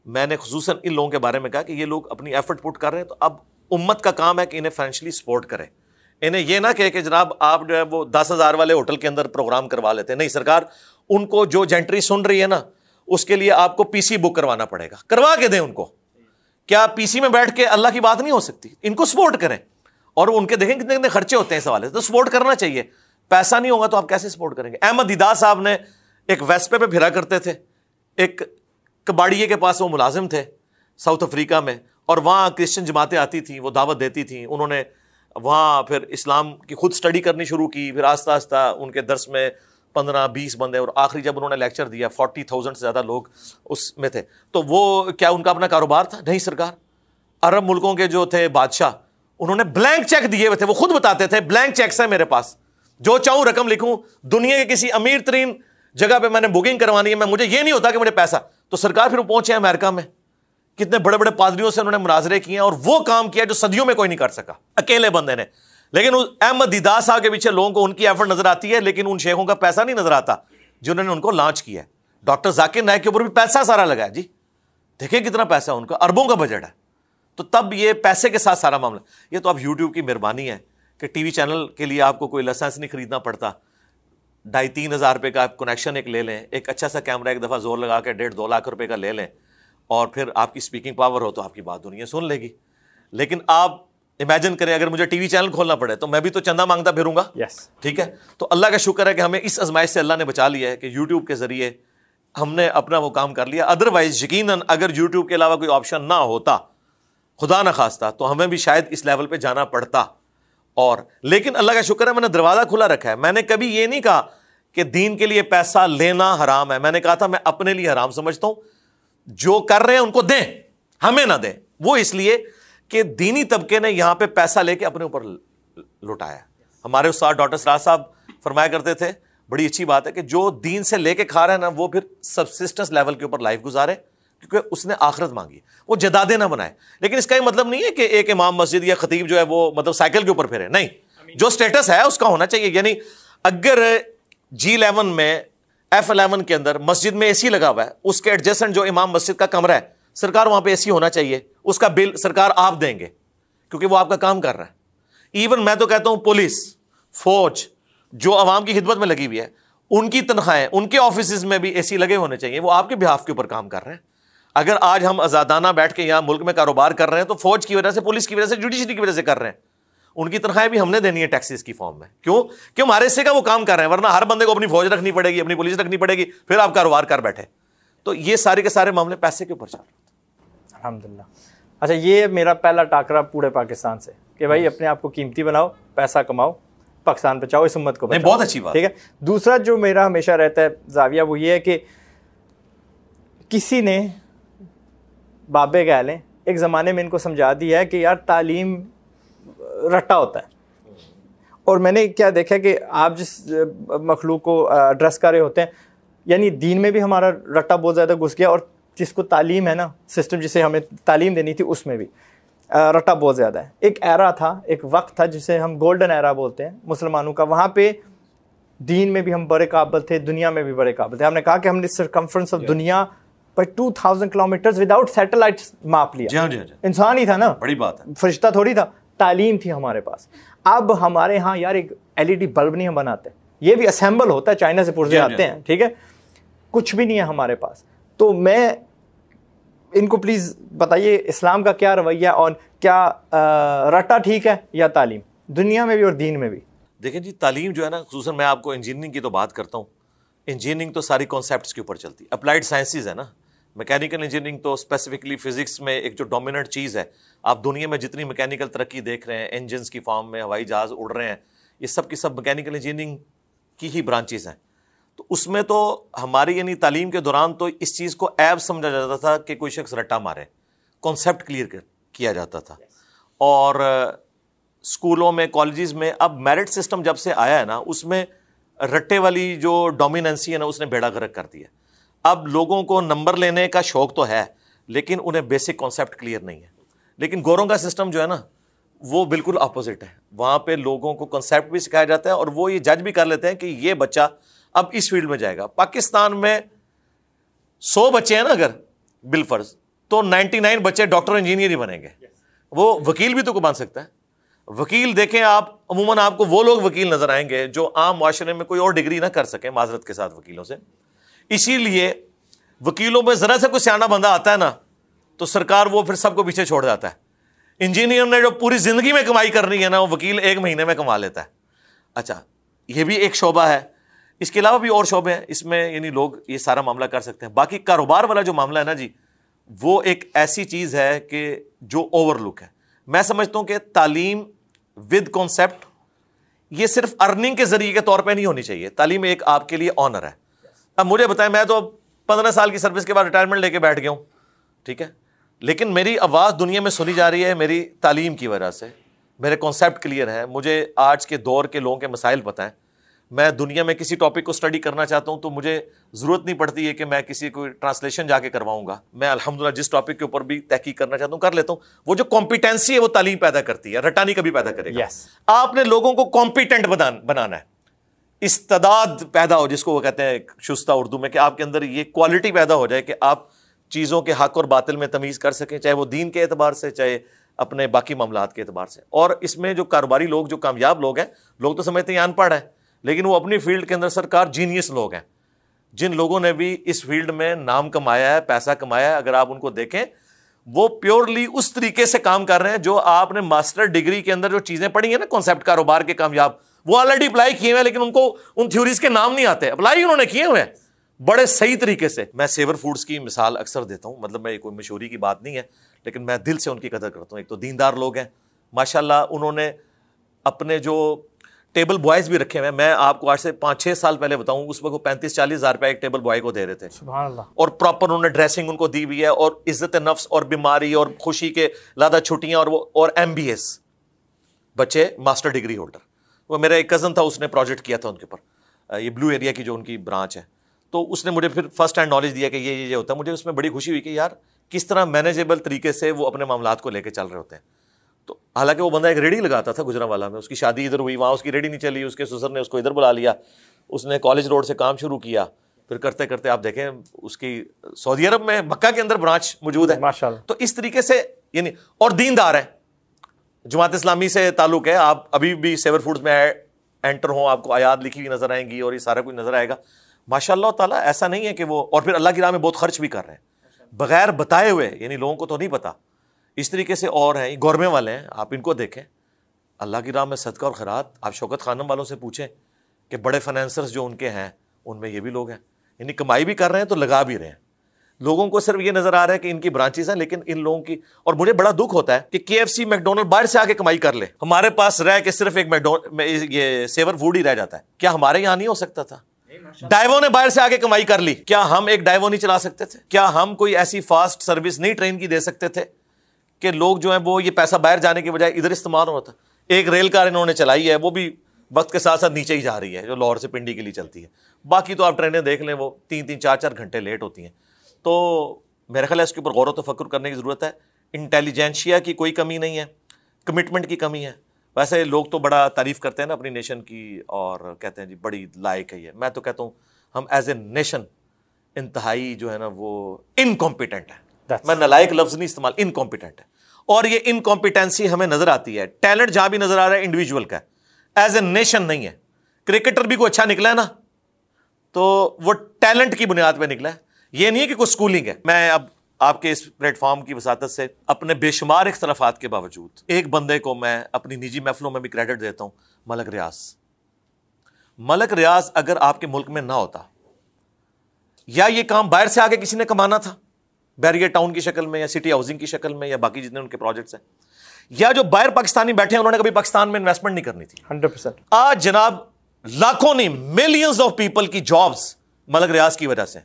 میں نے خصوصاً ان لوگوں کے بارے میں کہا کہ یہ لوگ اپنی ایفرٹ پٹ کر رہے ہیں, تو اب امت کا کام ہے کہ انہیں فائنینشلی سپورٹ کریں. انہیں یہ نہ کہے کہ جناب آپ جو ہے وہ 10,000 والے ہوٹل کے اندر پروگرام کروا لیتے ہیں. نہیں سرکار, ان کو جو جینٹری سن رہی ہے نا, اس کے لیے آپ کو پی سی بک کروانا پڑے گا. کروا کے دیں ان کو. کیا پی سی میں بیٹھ کے اللہ کی بات نہیں ہو سکتی؟ ان کو سپورٹ کریں, اور ان کے دیکھیں کتنے کتنے خرچے ہوتے ہیں اس حوالے سے, تو سپورٹ کرنا چاہیے. پیسہ نہیں ہوگا تو آپ کیسے سپورٹ کریں گے. احمد دیدار صاحب نے ایک ویسپے پہ پھرا کرتے تھے, ایک کباڑیے کے پاس وہ ملازم تھے ساؤتھ افریقہ میں, اور وہاں کرسچن جماعتیں آتی تھیں, وہ دعوت دیتی تھیں. انہوں نے وہاں پھر اسلام کی خود اسٹڈی کرنی شروع کی, پھر آہستہ آہستہ ان کے درس میں 15-20 بندے, اور آخری جب انہوں نے لیکچر دیا 40,000 سے زیادہ لوگ اس میں تھے. تو وہ کیا ان کا اپنا کاروبار تھا؟ نہیں سرکار. عرب ملکوں کے جو تھے بادشاہ, انہوں نے بلینک چیک دیے ہوئے تھے, وہ خود بتاتے تھے بلینک چیکس ہیں میرے پاس, جو چاہوں رقم لکھوں, دنیا کے کسی امیر ترین جگہ پہ میں نے بکنگ کروانی ہے, مجھے یہ نہیں ہوتا کہ مجھے پیسہ. تو سرکار پھر وہ پہنچے امریکہ میں, کتنے بڑے بڑے پادریوں سے انہوں نے مناظرے کیے ہیں, اور وہ کام کیا جو صدیوں میں کوئی نہیں کر سکا اکیلے بندے نے. لیکن احمد دیدار صاحب کے پیچھے لوگوں کو ان کی ایفرٹ نظر آتی ہے, لیکن ان شیخوں کا پیسہ نہیں نظر آتا جنہوں نے ان کو لانچ کیا ہے. ڈاکٹر ذاکر نائک کے اوپر بھی پیسہ سارا لگا ہے جی, دیکھیں کتنا پیسہ ان کا, اربوں کا بجٹ ہے. تو تب یہ پیسے کے ساتھ سارا معاملہ. یہ تو اب یوٹیوب کی مہربانی ہے کہ ٹی وی چینل کے لیے آپ کو کوئی لائسنس نہیں خریدنا پڑتا, 2,500-3 ہزار روپے کا آپ کنیکشن ایک لے لیں, ایک اچھا سا کیمرہ ایک دفعہ زور لگا کے 1.5-2 لاکھ روپے کا لے لیں, اور پھر آپ کی اسپیکنگ پاور ہو تو آپ کی بات دنیا سن لے گی. لیکن آپ امیجن کریں اگر مجھے ٹی وی چینل کھولنا پڑے تو میں بھی تو چندہ مانگتا پھروں گا. ٹھیک ہے, تو اللہ کا شکر ہے کہ ہمیں اس آزمائش سے اللہ نے بچا لیا ہے کہ یوٹیوب کے ذریعے ہم نے اپنا وہ کام کر لیا. ادروائز یقیناً اگر یوٹیوب کے علاوہ کوئی آپشن نہ ہوتا, خدا نہ خواستہ, تو ہمیں بھی شاید اس لیول پہ جانا پڑتا. اور لیکن اللہ کا شکر ہے میں نے دروازہ کھلا رکھا ہے. میں نے کبھی یہ نہیں کہا کہ دین کے لیے پیسہ لینا حرام ہے, میں نے کہا تھا میں اپنے لیے حرام سمجھتا ہوں. جو کر رہے ہیں ان کو دیں, ہمیں نہ دیں. وہ اس لیے کہ دینی طبقے نے یہاں پہ پیسہ لے کے اپنے اوپر لٹایا. ہمارے استاد ڈاکٹر سراج صاحب فرمایا کرتے تھے, بڑی اچھی بات ہے کہ جو دین سے لے کے کھا رہا ہے نا, وہ پھر سبسسٹنس لیول کے اوپر لائف گزارے, کیونکہ اس نے آخرت مانگی, وہ جدادیں نہ بنائے. لیکن اس کا یہ مطلب نہیں ہے کہ ایک امام مسجد یا خطیب جو ہے وہ مطلب سائیکل کے اوپر پھرے, نہیں. جو سٹیٹس ہے اس کا ہونا چاہیے. یعنی اگر G11 میں F11 کے اندر مسجد میں اے سی لگا ہوا ہے, اس کے ایڈجسٹنٹ جو امام مسجد کا کمرہ ہے, سرکار وہاں پہ اے سی ہونا چاہیے, اس کا بل سرکار آپ دیں گے کیونکہ وہ آپ کا کام کر رہا ہے. ایون میں تو کہتا ہوں پولیس فوج جو عوام کی خدمت میں لگی ہوئی ہے, ان کی تنخواہیں, ان کے آفیسز میں بھی اے سی لگے ہونے چاہیے, وہ آپ کے بہاف کے اوپر کام کر رہے ہیں. اگر آج ہم آزادانہ بیٹھ کے یہاں ملک میں کاروبار کر رہے ہیں تو فوج کی وجہ سے, پولیس کی وجہ سے, جوڈیشری کی وجہ سے کر رہے ہیں. ان کی تنخواہیں بھی ہم نے دینی ہے ٹیکسز کی فارم میں. کیوں؟ کہ ہمارے حصے کا وہ کام کر رہے ہیں, ورنہ ہر بندے کو اپنی فوج رکھنی پڑے گی, اپنی پولیس رکھنی پڑے گی, پھر آپ کاروبار کر بیٹھے. تو یہ سارے کے سارے معاملے پیسے کے اوپر چل رہے ہیں.
الحمدللہ. اچھا, یہ میرا پہلا ٹاکرا پورے پاکستان سے کہ بھائی اپنے آپ کو قیمتی بناؤ, پیسہ کماؤ, پاکستان بچاؤ, اس امت کو بچاؤ.
بہت اچھی بات.
ٹھیک ہے. دوسرا جو میرا ہمیشہ رہتا ہے زاویہ, وہ یہ ہے کہ کسی نے بابے گالیں ایک زمانے میں ان کو سمجھا دیا ہے کہ یار تعلیم رٹا ہوتا ہے. اور میں نے کیا دیکھا کہ آپ جس مخلوق کو ایڈریس کر رہے ہوتے ہیں, یعنی دین میں بھی ہمارا رٹا بہت زیادہ گھس گیا, اور جس کو تعلیم ہے نا, سسٹم جسے ہمیں تعلیم دینی تھی, اس میں بھی رٹا بہت زیادہ ہے. ایک ایرا تھا, ایک وقت تھا جسے ہم گولڈن ایرا بولتے ہیں مسلمانوں کا, وہاں پہ دین میں بھی ہم بڑے قابل تھے, دنیا میں بھی بڑے قابل تھے. ہم نے کہا کہ ہم نے سرکمفرنس آف دنیا پر 2000 کلومیٹر وداؤٹ سیٹلائٹس ماپ لیا. انسان ہی تھا نا,
بڑی بات ہے,
فرشتہ تھوڑی تھا, تعلیم تھی ہمارے پاس. اب ہمارے ہاں یار ایک LED بلب نہیں ہم بناتے, یہ بھی اسمبل ہوتا ہے, چائنا سے پرزے آتے ہیں, ٹھیک ہے, کچھ بھی نہیں ہے ہمارے پاس. تو میں ان کو پلیز بتائیے اسلام کا کیا رویہ, اور کیا رٹا ٹھیک ہے یا تعلیم, دنیا میں بھی اور دین میں بھی؟
دیکھیں جی, تعلیم جو ہے نا, خصوصاً میں آپ کو انجینئرنگ کی تو بات کرتا ہوں. انجینئرنگ تو ساری کانسیپٹس کے اوپر چلتی ہے, اپلائیڈ سائنسز ہے نا. میکینیکل انجینئرنگ تو اسپیسیفکلی فزکس میں ایک جو ڈومیننٹ چیز ہے, آپ دنیا میں جتنی میکینیکل ترقی دیکھ رہے ہیں, انجنس کی فارم میں ہوائی جہاز اڑ رہے ہیں, یہ سب کی سب میکینیکل انجینئرنگ کی ہی برانچز ہیں. تو اس میں تو ہماری یعنی تعلیم کے دوران تو اس چیز کو عیب سمجھا جاتا تھا کہ کوئی شخص رٹا مارے, کانسیپٹ کلیئر کیا جاتا تھا. اور اسکولوں میں, کالجز میں اب میرٹ سسٹم جب سے آیا ہے نا, اس میں رٹے والی جو ڈومیننسی ہے نا, اس نے بیڑا غرق کر دیا. اب لوگوں کو نمبر لینے کا شوق تو ہے, لیکن انہیں بیسک کانسیپٹ کلیئر نہیں ہے. لیکن گوروں کا سسٹم جو ہے نا, وہ بالکل اپوزٹ ہے. وہاں پہ لوگوں کو کنسیپٹ بھی سکھایا جاتا ہے, اور وہ یہ جج بھی کر لیتے ہیں کہ یہ بچہ اب اس فیلڈ میں جائے گا. پاکستان میں 100 بچے ہیں نا اگر بالفرض, تو 99 بچے ڈاکٹر انجینئر ہی بنیں گے. وہ وکیل بھی تو کو بن سکتا ہے. وکیل دیکھیں آپ, عموماً آپ کو وہ لوگ وکیل نظر آئیں گے جو عام معاشرے میں کوئی اور ڈگری نہ کر سکیں, معذرت کے ساتھ وکیلوں سے. اسی لیے وکیلوں میں ذرا سے کوئی سیانا بندہ آتا ہے نا, تو سرکار وہ پھر سب کو پیچھے چھوڑ جاتا ہے. انجینئر نے جو پوری زندگی میں کمائی کرنی ہے نا, وہ وکیل 1 مہینے میں کما لیتا ہے. اچھا, یہ بھی ایک شعبہ ہے. اس کے علاوہ بھی اور شعبے ہیں, اس میں یعنی لوگ یہ سارا معاملہ کر سکتے ہیں. باقی کاروبار والا جو معاملہ ہے نا جی, وہ ایک ایسی چیز ہے کہ جو اوور لک ہے. میں سمجھتا ہوں کہ تعلیم ود کانسیپٹ. یہ صرف ارننگ کے ذریعے کے طور پہ نہیں ہونی چاہیے. تعلیم ایک آپ کے لیے آنر ہے. اب مجھے بتائیں, میں تو 15 سال کی سروس کے بعد ریٹائرمنٹ لے کے بیٹھ گیا ہوں, ٹھیک ہے, لیکن میری آواز دنیا میں سنی جا رہی ہے میری تعلیم کی وجہ سے. میرے کانسیپٹ کلیئر ہیں, مجھے آج کے دور کے لوگوں کے مسائل پتہ ہیں. میں دنیا میں کسی ٹاپک کو اسٹڈی کرنا چاہتا ہوں تو مجھے ضرورت نہیں پڑتی ہے کہ میں کسی کو ٹرانسلیشن جا کے کرواؤں گا. میں الحمدللہ جس ٹاپک کے اوپر بھی تحقیق کرنا چاہتا ہوں کر لیتا ہوں. وہ جو کمپیٹنسی ہے وہ تعلیم پیدا کرتی ہے, رٹانی کبھی پیدا کرے گا. آپ نے لوگوں کو کمپیٹنٹ بنانا ہے, استعداد پیدا ہو, جس کو وہ کہتے ہیں شستہ اردو میں, کہ آپ کے اندر یہ کوالٹی پیدا ہو جائے کہ آپ چیزوں کے حق اور باطل میں تمیز کر سکیں, چاہے وہ دین کے اعتبار سے, چاہے اپنے باقی معاملات کے اعتبار سے. اور اس میں جو کاروباری لوگ, جو کامیاب لوگ ہیں, لوگ تو سمجھتے ہیں ان پڑھ ہیں, لیکن وہ اپنی فیلڈ کے اندر سرکار جینیس لوگ ہیں, جن لوگوں نے بھی اس فیلڈ میں نام کمایا ہے, پیسہ کمایا ہے. اگر آپ ان کو دیکھیں, وہ پیورلی اس طریقے سے کام کر رہے ہیں جو آپ نے ماسٹر ڈگری کے اندر جو چیزیں پڑھی ہیں نا, کانسیپٹ کاروبار کے کامیاب, وہ آلریڈی اپلائی کیے ہوئے ہیں, لیکن ان کو ان تھیوریز کے نام نہیں آتے. اپلائی انہوں نے کیے ہوئے ہیں بڑے صحیح طریقے سے. میں سیور فوڈز کی مثال اکثر دیتا ہوں, مطلب میں کوئی مشہوری کی بات نہیں ہے, لیکن میں دل سے ان کی قدر کرتا ہوں. ایک تو دیندار لوگ ہیں ماشاءاللہ, انہوں نے اپنے جو ٹیبل بوائز بھی رکھے ہوئے ہیں. میں آپ کو آج سے 5-6 سال پہلے بتاؤں, اس وقت 35-40 ہزار روپے ایک ٹیبل بوائے کو دے رہے تھے.
سبحان اللہ. اور
پراپر انہوں نے ڈریسنگ ان کو دی ہوئی ہے, اور عزت نفس اور بیماری اور خوشی کے لادہ چھٹیاں, اور MBS بچے ماسٹر ڈگری ہولڈر. وہ میرا ایک کزن تھا, اس نے پروجیکٹ کیا تھا ان کے اوپر, یہ بلو ایریا کی جو ان کی برانچ ہے, تو اس نے مجھے پھر فرسٹ ہینڈ نالج دیا کہ یہ ہوتا ہے. مجھے اس میں بڑی خوشی ہوئی کہ یار کس طرح مینیجیبل طریقے سے وہ اپنے معاملات کو لے کے چل رہے ہوتے ہیں. تو حالانکہ وہ بندہ ایک ریڈی لگاتا تھا گجرانوالہ میں, اس کی شادی ادھر ہوئی, وہاں اس کی ریڈی نہیں چلی, اس کے سسر نے اس کو ادھر بلا لیا, اس نے کالج روڈ سے کام شروع کیا, پھر کرتے کرتے آپ دیکھیں اس کی سعودی عرب میں مکہ کے اندر برانچ موجود ہے ماشاءاللہ. تو اس طریقے سے یعنی, اور دیندار ہے, جماعت اسلامی سے تعلق ہے. آپ ابھی بھی سیور فوڈز میں انٹر ہوں, آپ کو آیات لکھی ہوئی نظر آئیں گی اور یہ سارا کچھ نظر آئے گا ماشاء اللہ تعالیٰ. ایسا نہیں ہے کہ وہ, اور پھر اللہ کی راہ میں بہت خرچ بھی کر رہے ہیں بغیر بتائے ہوئے, یعنی لوگوں کو تو نہیں پتا. اس طریقے سے اور ہیں, گورمے والے ہیں, آپ ان کو دیکھیں اللہ کی راہ میں صدقہ اور خیرات. آپ شوکت خانم والوں سے پوچھیں کہ بڑے فائنینسرز جو ان کے ہیں, ان میں یہ بھی لوگ ہیں, یعنی کمائی بھی کر رہے ہیں تو لگا بھی رہے ہیں. لوگوں کو صرف یہ نظر آ رہا ہے کہ ان کی برانچز ہیں, لیکن ان لوگوں کی, اور مجھے بڑا دکھ ہوتا ہے کہ KFC میکڈونلڈ باہر سے آ کے کمائی کر لے, ہمارے پاس رہ کے صرف ایک یہ سیور فوڈ ہی رہ جاتا ہے. کیا ہمارے یہاں نہیں ہو سکتا تھا؟ ڈائیو نے باہر سے آگے کمائی کر لی, کیا ہم ایک ڈائیو نہیں چلا سکتے تھے؟ کیا ہم کوئی ایسی فاسٹ سروس نہیں ٹرین کی دے سکتے تھے کہ لوگ جو ہیں وہ یہ پیسہ باہر جانے کی بجائے ادھر استعمال ہوتا؟ ایک ریل کار انہوں نے چلائی ہے, وہ بھی وقت کے ساتھ ساتھ نیچے ہی جا رہی ہے, جو لاہور سے پنڈی کے لیے چلتی ہے. باقی تو آپ ٹرینیں دیکھ لیں, وہ 3-4 گھنٹے لیٹ ہوتی ہیں. تو میرے خیال ہے اس کے اوپر غور و تفکر کرنے کی ضرورت ہے. انٹیلیجنشیا کی کوئی کمی نہیں ہے, کمٹمنٹ کی کمی ہے. ویسے لوگ تو بڑا تعریف کرتے ہیں نا اپنی نیشن کی, اور کہتے ہیں جی بڑی لائق ہے یہ. میں تو کہتا ہوں ہم ایز اے نیشن انتہائی جو ہے نا وہ انکمپیٹنٹ ہے. میں نالائق لفظ نہیں استعمال, انکمپیٹنٹ ہے. اور یہ انکمپیٹنسی ہمیں نظر آتی ہے. ٹیلنٹ جہاں بھی نظر آ رہا ہے انڈیویجول کا ہے, ایز اے نیشن نہیں ہے. کرکٹر بھی کوئی اچھا نکلا ہے نا, تو وہ ٹیلنٹ کی بنیاد پہ نکلا ہے, یہ نہیں ہے کہ کوئی سکولنگ ہے. میں اب آپ کے اس پلیٹ فارم کی وساطت سے اپنے بے شمار اختلافات کے باوجود ایک بندے کو میں اپنی نجی محفلوں میں بھی کریڈٹ دیتا ہوں, ملک ریاض. ملک ریاض اگر آپ کے ملک میں نہ ہوتا, یا یہ کام باہر سے آگے کسی نے کمانا تھا, بیریر ٹاؤن کی شکل میں یا سٹی ہاؤسنگ کی شکل میں یا باقی جتنے ان کے پروجیکٹس ہیں, یا جو باہر پاکستانی بیٹھے ہیں انہوں نے کبھی پاکستان میں انویسٹمنٹ نہیں کرنی تھی.
100%.
آج جناب لاکھوں نہیں ملینز آف پیپل کی جابز ملک ریاض کی وجہ سے.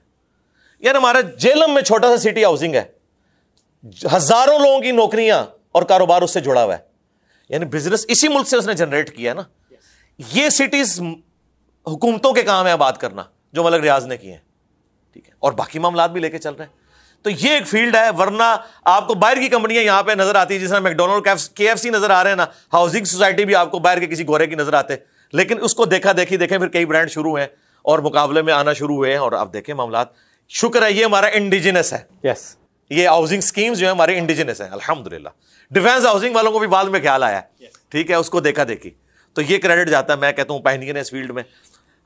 یار ہمارا جیلم میں چھوٹا سا سٹی ہاؤسنگ ہے, ہزاروں لوگوں کی نوکریاں اور کاروبار اس سے جڑا ہوا ہے. یعنی بزنس اسی ملک سے اس نے جنریٹ کیا ہے نا. یہ سٹیز حکومتوں کے کام ہے آباد کرنا, جو ملک ریاض نے کیے ہیں, ٹھیک ہے, اور باقی معاملات بھی لے کے چل رہے ہیں. تو یہ ایک فیلڈ ہے, ورنہ آپ کو باہر کی کمپنیاں یہاں پہ نظر آتی ہیں, جس طرح میکڈونلڈ KFC نظر آ رہے ہیں نا, ہاؤسنگ سوسائٹی بھی آپ کو باہر کے کسی گورے کی نظر آتے, لیکن اس کو دیکھا دیکھی دیکھیں پھر کئی برانڈ شروع ہیں اور مقابلے میں آنا شروع ہوئے ہیں, اور آپ دیکھیں معاملات. شکر ہے یہ ہمارا انڈیجنس ہے.
یس,
یہ ہاؤسنگ سکیمز جو ہیں ہمارے انڈیجنس ہیں الحمدللہ. ڈیفینس ہاؤسنگ والوں کو بھی بعد میں خیال آیا ہے, ٹھیک ہے, اس کو دیکھا دیکھی, تو یہ کریڈٹ جاتا ہے. میں کہتا ہوں پائنیئر اس فیلڈ میں,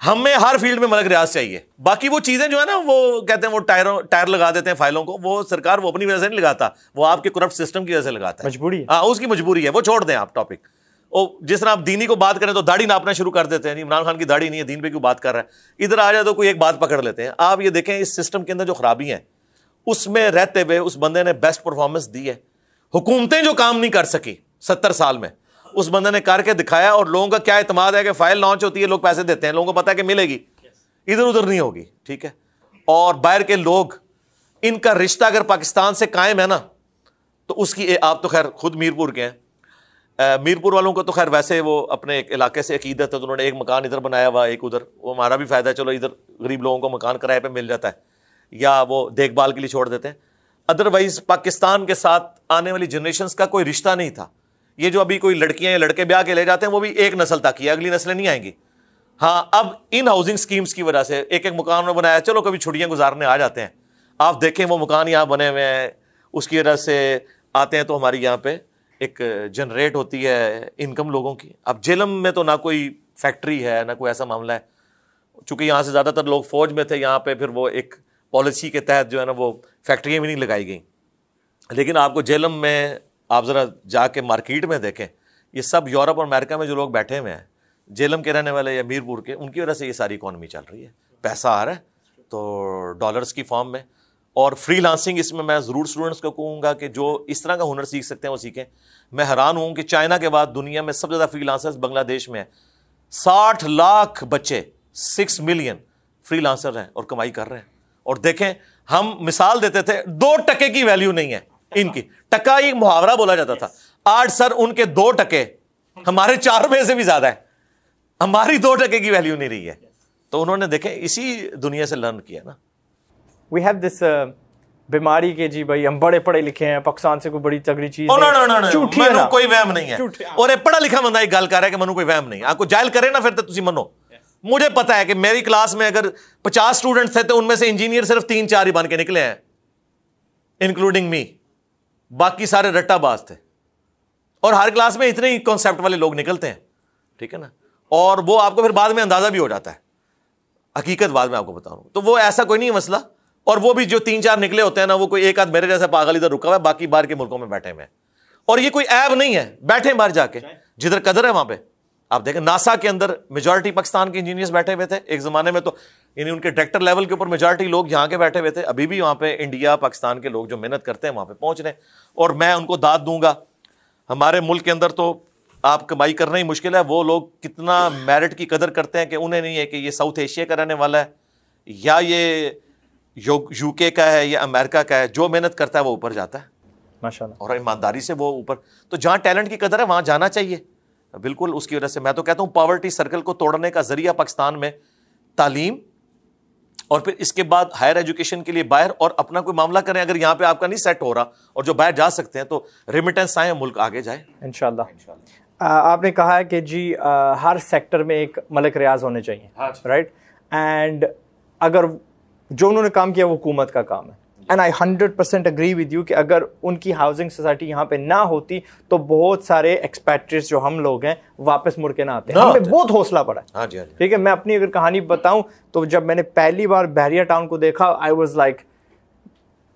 ہمیں ہر فیلڈ میں ملک ریاض چاہیے. باقی وہ چیزیں جو ہے نا, وہ کہتے ہیں وہ ٹائر لگا دیتے ہیں فائلوں کو, وہ سرکار وہ اپنی وجہ سے نہیں لگاتا, وہ آپ کے کرپٹ سسٹم کی وجہ سے لگاتا ہے,
مجبوری ہے.
ہاں اس کی مجبوری ہے, وہ چھوڑ دیں آپ ٹاپک. جس طرح آپ دینی کو بات کریں تو داڑھی ناپنا شروع کر دیتے ہیں, عمران خان کی داڑھی نہیں ہے, دین پہ کیوں بات کر رہا ہے, ادھر آ جائے تو کوئی ایک بات پکڑ لیتے ہیں. آپ یہ دیکھیں اس سسٹم کے اندر جو خرابی ہیں, اس میں رہتے ہوئے اس بندے نے بیسٹ پرفارمنس دی ہے. حکومتیں جو کام نہیں کر سکی 70 سال میں, اس بندے نے کر کے دکھایا, اور لوگوں کا کیا اعتماد ہے کہ فائل لانچ ہوتی ہے, لوگ پیسے دیتے ہیں, لوگوں کو پتا ہے کہ ملے گی, ادھر ادھر نہیں ہوگی. ٹھیک ہے, اور باہر کے لوگ, ان کا رشتہ اگر پاکستان سے قائم ہے نا, تو اس کی, آپ تو خیر خود میرپور کے ہیں, میرپور والوں کو تو خیر ویسے وہ اپنے ایک علاقے سے عقیدت ہے, تو انہوں نے ایک مکان ادھر بنایا ہوا, ایک ادھر, وہ ہمارا بھی فائدہ ہے, چلو ادھر غریب لوگوں کو مکان کرائے پہ مل جاتا ہے, یا وہ دیکھ بھال کے لیے چھوڑ دیتے ہیں. ادروائز پاکستان کے ساتھ آنے والی جنریشنز کا کوئی رشتہ نہیں تھا. یہ جو ابھی کوئی لڑکیاں یا لڑکے بیاہ کے لے جاتے ہیں, وہ بھی ایک نسل تک ہی ہے, اگلی نسلیں نہیں آئیں گی. ہاں, اب ان ہاؤسنگ سکیمز کی وجہ سے ایک ایک مکان میں بنایا, چلو کبھی چھٹیاں گزارنے آ جاتے ہیں. آپ دیکھیں وہ مکان یہاں بنے ہوئے ہیں, اس کی وجہ سے آتے ہیں, تو ہماری یہاں پہ ایک جنریٹ ہوتی ہے انکم لوگوں کی. اب جیلم میں تو نہ کوئی فیکٹری ہے, نہ کوئی ایسا معاملہ ہے, چونکہ یہاں سے زیادہ تر لوگ فوج میں تھے, یہاں پہ پھر وہ ایک پالیسی کے تحت جو ہے نا وہ فیکٹریاں بھی نہیں لگائی گئیں. لیکن آپ کو جیلم میں آپ ذرا جا کے مارکیٹ میں دیکھیں, یہ سب یورپ اور امریکہ میں جو لوگ بیٹھے ہوئے ہیں, جیلم کے رہنے والے یا میرپور کے, ان کی وجہ سے یہ ساری اکانومی چل رہی ہے, پیسہ آ رہا ہے تو ڈالرز کی فارم میں. اور فری لانسنگ, اس میں میں ضرور اسٹوڈنٹس کو کہوں گا کہ جو اس طرح کا ہنر سیکھ سکتے ہیں وہ سیکھیں. میں حیران ہوں کہ چائنا کے بعد دنیا میں سب سے زیادہ فری لانسرز بنگلہ دیش میں ہیں. 60 لاکھ بچے, 6 ملین فری لانسر ہیں اور کمائی کر رہے ہیں. اور دیکھیں, ہم مثال دیتے تھے 2 ٹکے کی ویلیو نہیں ہے ان کی, ٹکا ایک محاورہ بولا جاتا تھا. آج سر ان کے 2 ٹکے ہمارے 4 روپے سے بھی زیادہ ہے, ہماری 2 ٹکے کی ویلیو نہیں رہی ہے. تو انہوں نے دیکھیں اسی دنیا سے لرن کیا نا.
وی ہیو دس بیماری کہ جی بھائی ہم بڑے پڑھے لکھے ہیں, پاکستان سے کوئی بڑی تگڑی چیز
منو کوئی وہم نہیں ہے, اور پڑھا لکھا بندہ ایک گل کر رہا ہے کہ منو کوئی وہم نہیں. آپ کو جائل کرے نا پھر تو تسی منو. مجھے پتا ہے کہ میری کلاس میں اگر 50 اسٹوڈنٹس تھے تو ان میں سے انجینئر صرف 3-4 ہی بن کے نکلے ہیں, انکلوڈنگ می. باقی سارے رٹا باز تھے, اور ہر کلاس میں اتنے ہی کانسیپٹ والے لوگ نکلتے ہیں. ٹھیک ہے نا, اور وہ آپ کو پھر بعد میں اندازہ بھی ہو جاتا ہے, حقیقت بعد میں آپ کو بتاؤں. تو وہ ایسا کوئی نہیں ہے مسئلہ. اور وہ بھی جو 3-4 نکلے ہوتے ہیں نا, وہ کوئی ایک آدھ میرے جیسا پاگل ادھر رکا ہوا ہے, باقی باہر کے ملکوں میں بیٹھے ہوئے ہیں. اور یہ کوئی عیب نہیں ہے, بیٹھے باہر جا کے, جدھر قدر ہے وہاں پہ. آپ دیکھیں ناسا کے اندر میجورٹی پاکستان کے انجینئرز بیٹھے ہوئے تھے ایک زمانے میں, تو یعنی ان کے ڈائریکٹر لیول کے اوپر میجورٹی لوگ یہاں کے بیٹھے ہوئے تھے. ابھی بھی وہاں پہ انڈیا پاکستان کے لوگ جو محنت کرتے ہیں وہاں پہ پہنچ رہے ہیں, اور میں ان کو داد دوں گا. ہمارے ملک کے اندر تو آپ کمائی کرنا ہی مشکل ہے. وہ لوگ کتنا میرٹ کی قدر کرتے ہیں کہ انہیں نہیں ہے کہ یہ ساؤتھ ایشیا کا رہنے والا ہے یا یہ یو کے کا ہے یا امریکہ کا ہے. جو محنت کرتا ہے وہ اوپر جاتا ہے
ماشاءاللہ,
اور ایمانداری سے وہ اوپر. تو جہاں ٹیلنٹ کی قدر ہے وہاں جانا چاہیے. بالکل, اس کی وجہ سے میں تو کہتا ہوں پاورٹی سرکل کو توڑنے کا ذریعہ پاکستان میں تعلیم, اور پھر اس کے بعد ہائر ایجوکیشن کے لیے باہر, اور اپنا کوئی معاملہ کریں. اگر یہاں پہ آپ کا نہیں سیٹ ہو رہا اور جو باہر جا سکتے ہیں تو ریمیٹنس آئیں, ملک آگے جائے
انشاءاللہ. آپ نے کہا ہے کہ جی ہر سیکٹر میں ایک ملک ریاض ہونے چاہیے, رائٹ, اینڈ اگر جو انہوں نے کام کیا وہ حکومت کا کام ہے. And I 100% agree with you کہ اگر ان کی ہاؤسنگ سوسائٹی یہاں پہ نہ ہوتی تو بہت سارے ایکسپیٹریٹس جو ہم لوگ ہیں واپس مڑ کے نہ آتے. ہمیں بہت حوصلہ پڑا ہے. ٹھیک ہے, میں اپنی اگر کہانی بتاؤں تو جب میں نے پہلی بار بحریہ ٹاؤن کو دیکھا, آئی واز لائک,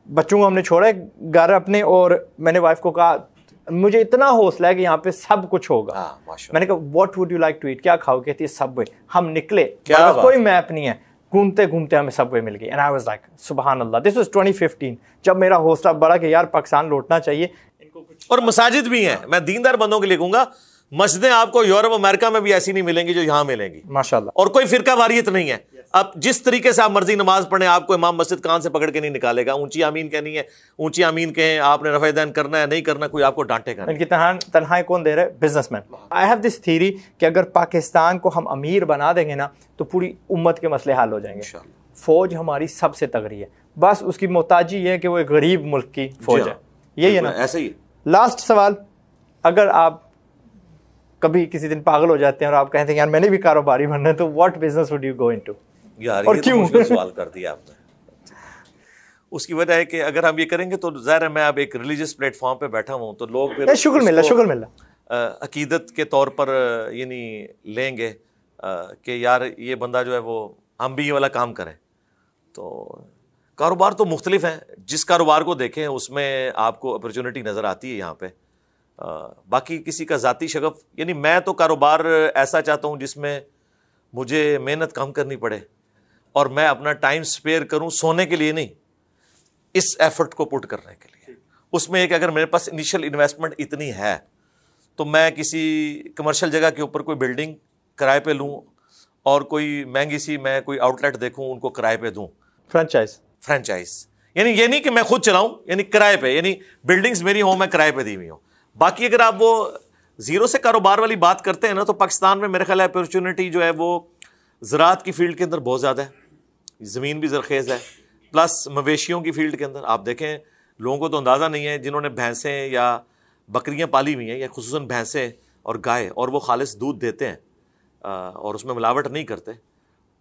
بچوں کو ہم نے چھوڑا گھر اپنے, اور میں نے وائف کو کہا مجھے اتنا حوصلہ ہے کہ یہاں پہ سب کچھ ہوگا. میں نے کہا what would you like to eat, کیا کھاؤ؟ کہتی ہے سب وے. ہم نکلے, کوئی میپ نہیں ہے, گھومتے گھومتے ہمیں سب وے مل گئی. اینڈ آئی واز لائک سبحان اللہ. دس واز 2015, جب میرا حوصلہ بڑھا کہ یار پاکستان لوٹنا چاہیے.
اور مساجد بھی ہیں, میں دیندار بندوں کے لیے کہوں گا, مسجدیں آپ کو یورپ امریکہ میں بھی ایسی نہیں ملیں گی جو یہاں ملیں گی
ماشاءاللہ.
اور کوئی فرقہ واریت نہیں ہے. اب جس طریقے سے آپ مرضی نماز پڑھیں, آپ کو امام مسجد کان سے پکڑ کے نہیں نکالے گا. اونچی آمین کہنی ہے اونچی آمین کہیں, آپ نے رفع دین کرنا ہے نہیں کرنا, کوئی آپ کو ڈانٹے گا.
ان کی تنہائی کون دے رہے؟ Business man. I have this theory کہ اگر پاکستان کو ہم امیر بنا دیں گے نا تو پوری امت کے مسئلے حل ہو جائیں گے. فوج ہماری سب سے تگڑی ہے, بس اس کی محتاجی یہ ہے کہ وہ ایک غریب ملک کی فوج ہے. یہی ہے نا, ایسا ہی. لاسٹ سوال, اگر آپ کبھی کسی دن پاگل ہو جاتے ہیں اور آپ کہتے ہیں یار میں نے بھی کاروباری بننا ہے, تو what business would you go into?
یار یہ تو مشکل سوال کر دیا آپ نے. اس کی وجہ ہے کہ اگر ہم یہ کریں گے تو ظاہر ہے میں اب ایک ریلیجیس پلیٹ فارم پہ بیٹھا ہوں, تو لوگ پھر
شکر مل رہا
عقیدت کے طور پر یعنی لیں گے کہ یار یہ بندہ جو ہے وہ ہم بھی یہ والا کام کریں. تو کاروبار تو مختلف ہیں, جس کاروبار کو دیکھیں اس میں آپ کو اپرچونٹی نظر آتی ہے یہاں پہ. باقی کسی کا ذاتی شغف, یعنی میں تو کاروبار ایسا چاہتا ہوں جس میں مجھے محنت کم کرنی پڑے اور میں اپنا ٹائم سپیئر کروں سونے کے لیے نہیں, اس ایفرٹ کو پٹ کرنے کے لیے. اس میں ایک اگر میرے پاس انیشیل انویسٹمنٹ اتنی ہے تو میں کسی کمرشل جگہ کے اوپر کوئی بلڈنگ کرائے پہ لوں اور کوئی مہنگی سی میں کوئی آؤٹ لیٹ دیکھوں ان کو کرائے پہ دوں. فرینچائز یعنی یہ نہیں کہ میں خود چلاؤں, یعنی کرائے پہ, یعنی بلڈنگز میری ہوں, میں کرائے پہ دی ہوئی ہوں. باقی اگر آپ وہ زیرو سے کاروبار والی بات کرتے ہیں نا, تو پاکستان میں میرے خیال ہے اپرچونٹی جو ہے وہ زراعت کی فیلڈ کے اندر بہت زیادہ ہے, زمین بھی زرخیز ہے, پلس مویشیوں کی فیلڈ کے اندر آپ دیکھیں لوگوں کو تو اندازہ نہیں ہے, جنہوں نے بھینسیں یا بکریاں پالی ہوئی ہیں, یا خصوصاً بھینسیں اور گائے, اور وہ خالص دودھ دیتے ہیں اور اس میں ملاوٹ نہیں کرتے,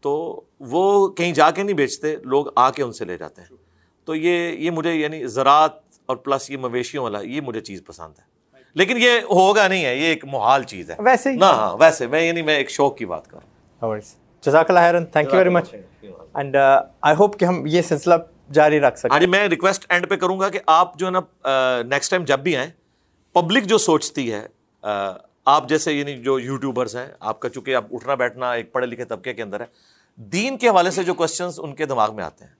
تو وہ کہیں جا کے نہیں بیچتے, لوگ آ کے ان سے لے جاتے ہیں. تو یہ مجھے یعنی زراعت اور پلس یہ مویشیوں والا یہ مجھے چیز پسند ہے. لیکن یہ ہوگا نہیں ہے, یہ ایک محال چیز ہے
ویسے
نا. ہاں ویسے میں یعنی میں ایک شوق کی بات کر رہا ہوں.
جزاک اللہ خیرن, thank you very much, and I hope کہ ہم یہ سلسلہ جاری رکھ سکیں.
ہاں جی, میں ریکویسٹ اینڈ پہ کروں گا کہ آپ جو ہے نا نیکسٹ ٹائم جب بھی آئیں, پبلک جو سوچتی ہے, آپ جیسے یعنی جو یوٹیوبرز ہیں, آپ کا چونکہ آپ اٹھنا بیٹھنا ایک پڑھے لکھے طبقے کے اندر ہے, دین کے حوالے سے جو کوسچنز ان کے دماغ میں آتے ہیں,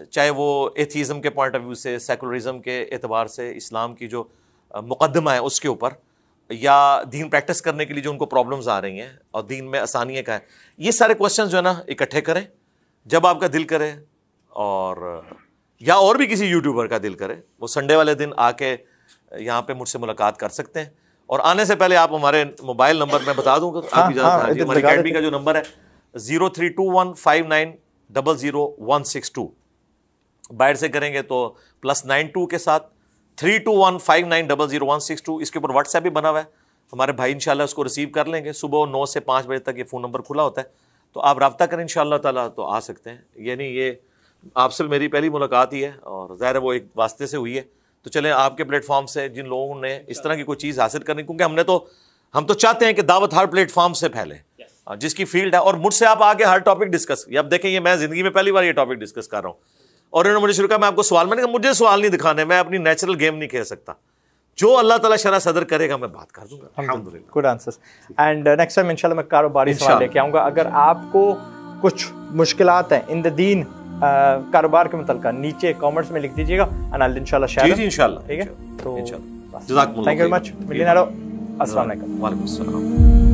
چاہے وہ ایتھیزم کے پوائنٹ آف ویو سے, سیکولرزم کے اعتبار سے, اسلام کی جو مقدمہ ہے اس کے اوپر, یا دین پریکٹس کرنے کے لیے جو ان کو پرابلمز آ رہی ہیں اور دین میں آسانیاں کا ہے, یہ سارے کوسچنز جو ہے نا اکٹھے کریں جب آپ کا دل کرے, اور یا اور بھی کسی یوٹیوبر کا دل کرے, وہ سنڈے والے دن آ کے یہاں پہ مجھ سے ملاقات کر سکتے ہیں. اور آنے سے پہلے آپ ہمارے موبائل نمبر میں بتا دوں گا, ہماری اکیڈمی کا جو نمبر ہے 032159000162, باہر سے کریں گے تو +92 کے ساتھ 3215900162. اس کے اوپر واٹس ایپ بھی بنا ہوا ہے, ہمارے بھائی انشاءاللہ اس کو ریسیو کر لیں گے. صبح 9 سے 5 بجے تک یہ فون نمبر کھلا ہوتا ہے, تو آپ رابطہ کریں انشاءاللہ تعالیٰ تو آ سکتے ہیں. یعنی یہ آپ سے میری پہلی ملاقات ہی ہے, اور ظاہر ہے وہ ایک واسطے سے ہوئی ہے. تو چلیں آپ کے پلیٹ فارم سے جن لوگوں نے اس طرح کی کوئی چیز حاصل کرنی, کیونکہ ہم تو چاہتے ہیں کہ دعوت ہر پلیٹ فارم سے پھیلے جس کی فیلڈ ہے, اور مجھ سے آپ آگے ہر ٹاپک ڈسکس. اب دیکھیں یہ میں زندگی میں پہلی بار یہ ٹاپک ڈسکس کر رہا ہوں, اور انہوں نے مجھے شروع کہا میں آپ کو سوال, میں نے کہا مجھے سوال نہیں دکھانے, میں اپنی نیچرل گیم نہیں کھیل سکتا, جو اللہ تعالیٰ شرح صدر کرے گا میں بات کر دوں گا. الحمدللہ,
good answers. And next time انشاءاللہ میں کاروباری سوال لے کے آؤں گا. اگر آپ کو کچھ مشکلات ہیں ان دا دین کاروبار کے متعلقہ, نیچے کامنٹس میں لکھ دیجیے گا, انشاءاللہ شیئر.
جی انشاءاللہ,
ٹھیک ہے. تو
جزاک اللہ,
تھینک یو ویری مچ. ملینارو, السلام علیکم.
وعلیکم السلام.